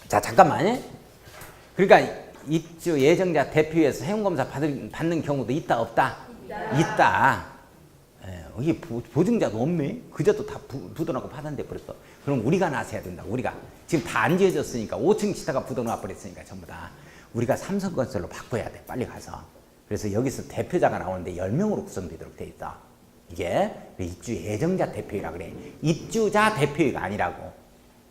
자, 잠깐만. 그러니까 입주 예정자 대표에서 사용검사 받는 경우도 있다, 없다? 있다. 이게 보증자도 없네. 그저도 다 부도나고 파산돼 버렸어. 그럼 우리가 나서야 된다. 우리가 지금 다 안 지어졌으니까 5층 지다가 부도나 버렸으니까 전부 다 우리가 삼성건설로 바꿔야 돼. 빨리 가서. 그래서 여기서 대표자가 나오는데 10명으로 구성되도록 돼 있다. 이게 입주 예정자 대표이라 그래. 입주자 대표이가 아니라고.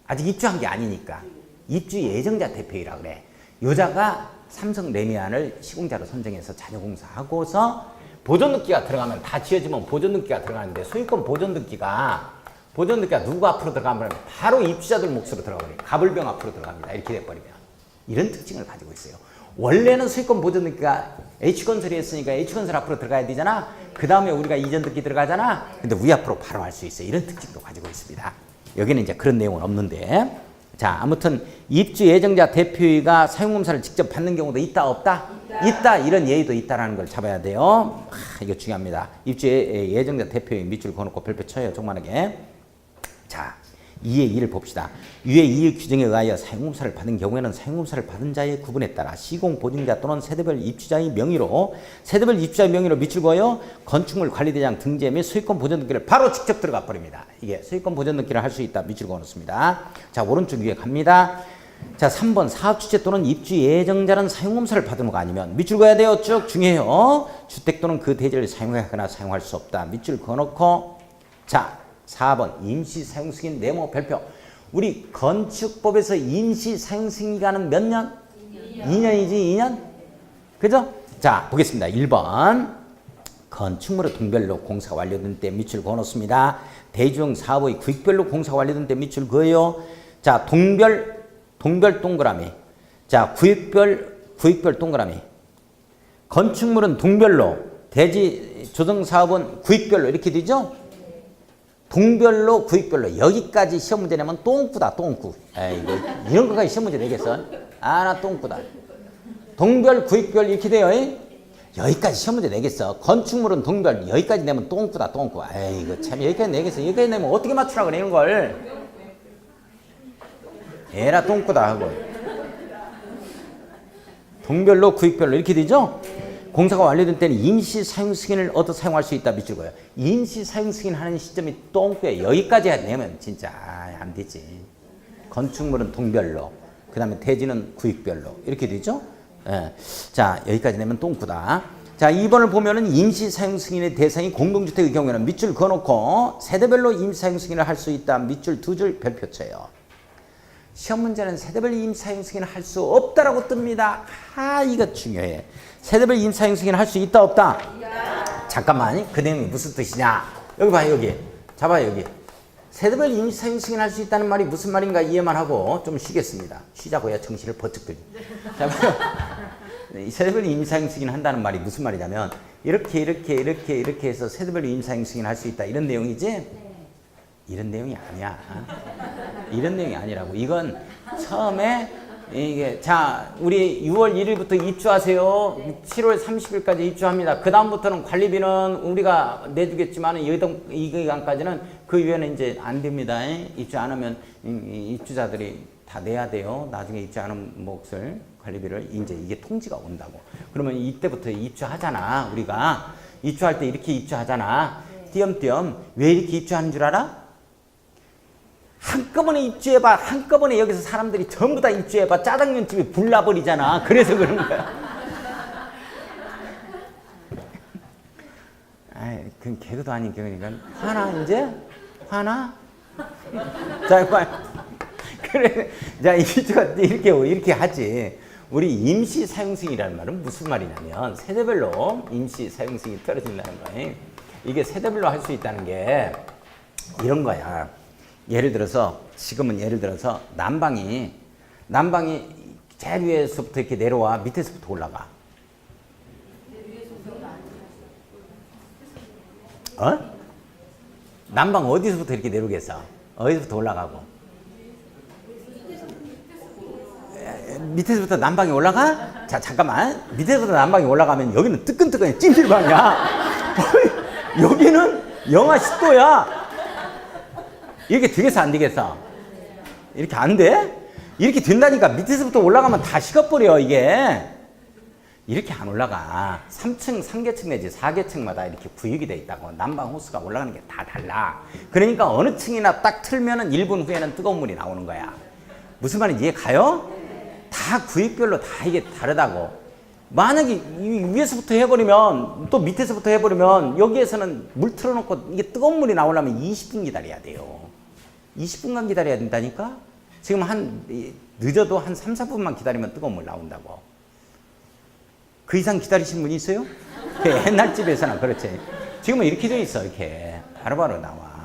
아직 입주한 게 아니니까. 입주 예정자 대표이라 그래. 여자가 삼성 레미안을 시공자로 선정해서 잔여공사하고서 보존등기가 들어가면 다 지어지면 보존등기가 들어가는데 소유권 보존등기가 누구 앞으로 들어가면 바로 입주자들 몫으로 들어가버려요. 가불병 앞으로 들어갑니다. 이렇게 돼버리면. 이런 특징을 가지고 있어요. 원래는 소유권 보존등기가 H건설이 했으니까 H건설 앞으로 들어가야 되잖아. 그 다음에 우리가 이전등기 들어가잖아. 근데 우리 앞으로 바로 할 수 있어요. 이런 특징도 가지고 있습니다. 여기는 이제 그런 내용은 없는데. 자, 아무튼 입주 예정자 대표이가 사용검사를 직접 받는 경우도 있다, 없다? 있다. 이런 예의도 있다라는 걸 잡아야 돼요. 이거 중요합니다. 입주 예정자 대표이 밑줄 그어놓고 별표 쳐요. 조그만하게. 자, 2의 2를 봅시다. 위의 2의 규정에 의하여 사용검사를 받은 경우에는 사용검사를 받은 자의 구분에 따라 시공보증자 또는 세대별 입주자의 명의로 밑줄 그어요. 건축물 관리대장 등재 및 소유권 보존등기를 바로 직접 들어가 버립니다. 이게 소유권 보존등기를 할 수 있다. 밑줄 그어놓습니다. 자, 오른쪽 위에 갑니다. 자, 3번 사업주체 또는 입주 예정자는 사용검사를 받은 거 아니면 밑줄 그어야 돼요. 쭉 중요해요. 주택 또는 그 대지를 사용하거나 사용할 수 없다. 밑줄 그어놓고 자, 4번 임시 사용 승인 네모 별표. 우리 건축법에서 임시 사용 승인기간은 몇 년? 2년이지 2년? 그죠? 자, 보겠습니다. 1번 건축물의 동별로 공사가 완료된 때 밑줄 그어놓습니다. 대주형 사업의 구획별로 공사가 완료된 때 밑줄 그어요. 자, 동별 동그라미. 자, 구획별 동그라미. 건축물은 동별로, 대지 조성 사업은 구획별로 이렇게 되죠? 동별로, 구획별로. 여기까지 시험 문제 내면 똥꾸다, 똥꾸. 에이구, 이런 거까지 시험 문제 내겠어? 아, 나 똥꾸다. 동별, 구획별 이렇게 돼요. 여기까지 시험 문제 내겠어. 건축물은 동별, 여기까지 내면 똥꾸다, 똥꾸. 에이구, 참, 여기까지 내겠어. 여기까지 내면 어떻게 맞추라 그래, 이런 걸. 에라, 똥꾸다 하고. 동별로, 구획별로 이렇게 되죠? 공사가 완료된 때는 임시 사용 승인을 얻어 사용할 수 있다. 밑줄 그어요. 임시 사용 승인하는 시점이 똥꾸에 여기까지 내면 진짜 안 되지. 건축물은 동별로, 그 다음에 대지는 구획별로 이렇게 되죠. 예. 자, 여기까지 내면 똥꾸다. 자, 2번을 보면은 임시 사용 승인의 대상이 공동주택의 경우에는 밑줄 그어놓고 세대별로 임시 사용 승인을 할 수 있다. 밑줄 2줄 별표 쳐요. 시험 문제는 세대별 임시 사용 승인을 할 수 없다라고 뜹니다. 아, 이거 중요해. 세대별 임시 사용 승인을 할 수 있다, 없다? 있다. 잠깐만, 그 내용이 무슨 뜻이냐? 여기 봐요, 여기. 잡아요, 여기. 세대별 임시 사용 승인을 할 수 있다는 말이 무슨 말인가 이해만 하고 좀 쉬겠습니다. 쉬자고요, 정신을 번쩍 들지. 잡아요. 세대별 임시 사용 승인을 한다는 말이 무슨 말이냐면 이렇게 해서 세대별 임시 사용 승인을 할 수 있다. 이런 내용이지? 이런 내용이 아니야. 이런 내용이 아니라고. 이건 처음에 이게 자, 우리 6월 1일부터 입주하세요. 7월 30일까지 입주합니다. 그 다음부터는 관리비는 우리가 내주겠지만 이 기간까지는 그 이후에는 이제 안 됩니다. 입주 안 하면 입주자들이 다 내야 돼요. 나중에 입주 안 하는 몫을 관리비를 이제 이게 통지가 온다고. 그러면 이때부터 입주하잖아. 우리가 입주할 때 이렇게 입주하잖아. 띄엄띄엄. 왜 이렇게 입주하는 줄 알아? 한꺼번에 입주해봐. 한꺼번에 여기서 사람들이 전부 다 입주해봐. 짜장면집이 불나버리잖아. 그래서 그런 거야. 아이, 그건 개그도 아닌 개그니까. 화나, 이제? 화나? 자, 그래. 자, 이렇게 하지. 우리 임시 사용승이라는 말은 무슨 말이냐면, 세대별로 임시 사용승이 떨어진다는 거예요. 이게 세대별로 할 수 있다는 게 이런 거야. 예를 들어서, 지금은 예를 들어서, 난방이 제일 위에서부터 이렇게 내려와, 밑에서부터 올라가. 어? 난방 어디서부터 이렇게 내려오겠어? 어디서부터 올라가고? 밑에서부터 난방이 올라가? 자, 잠깐만. 밑에서부터 난방이 올라가면 여기는 뜨끈뜨끈해. 찜질방이야. 여기는 영하 10도야. 이렇게 되겠어, 안 되겠어? 이렇게 안 돼? 이렇게 된다니까. 밑에서부터 올라가면 다 식어버려, 이게. 이렇게 안 올라가. 3층, 3계층 내지 4계층마다 이렇게 구역이 돼 있다고. 난방 호스가 올라가는 게 다 달라. 그러니까 어느 층이나 딱 틀면은 1분 후에는 뜨거운 물이 나오는 거야. 무슨 말인지 이해 가요? 다 구역별로 다 이게 다르다고. 만약에 위에서부터 해버리면, 또 밑에서부터 해버리면, 여기에서는 물 틀어놓고 이게 뜨거운 물이 나오려면 20분 기다려야 돼요. 20분간 기다려야 된다니까? 지금 늦어도 한 3, 4분만 기다리면 뜨거운 물 나온다고. 그 이상 기다리신 분이 있어요? 옛날 집에서는 그렇지. 지금은 이렇게 돼 있어, 이렇게. 바로바로 나와.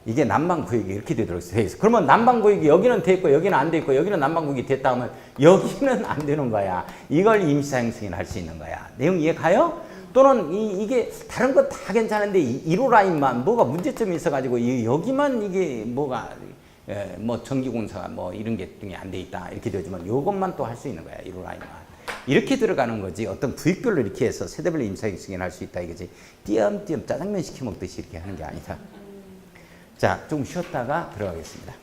이게 난방구역이 이렇게 되도록 돼 있어. 그러면 난방구역이 여기는 돼 있고, 여기는 안 돼 있고, 여기는 난방구역이 됐다 하면 여기는 안 되는 거야. 이걸 임시사용 승인할 수 있는 거야. 내용 이해 가요? 또는 이게 다른 거 다 괜찮은데 1호 라인만 뭐가 문제점이 있어가지고 여기만 이게 뭐가 뭐 전기공사가 뭐 이런 게 안 돼 있다 이렇게 되지만 이것만 또 할 수 있는 거야. 1호 라인만. 이렇게 들어가는 거지. 어떤 부익별로 이렇게 해서 세대별로 임시사용 승인할 수 있다 이거지. 띄엄띄엄 짜장면 시켜 먹듯이 이렇게 하는 게 아니다. 자, 좀 쉬었다가 들어가겠습니다.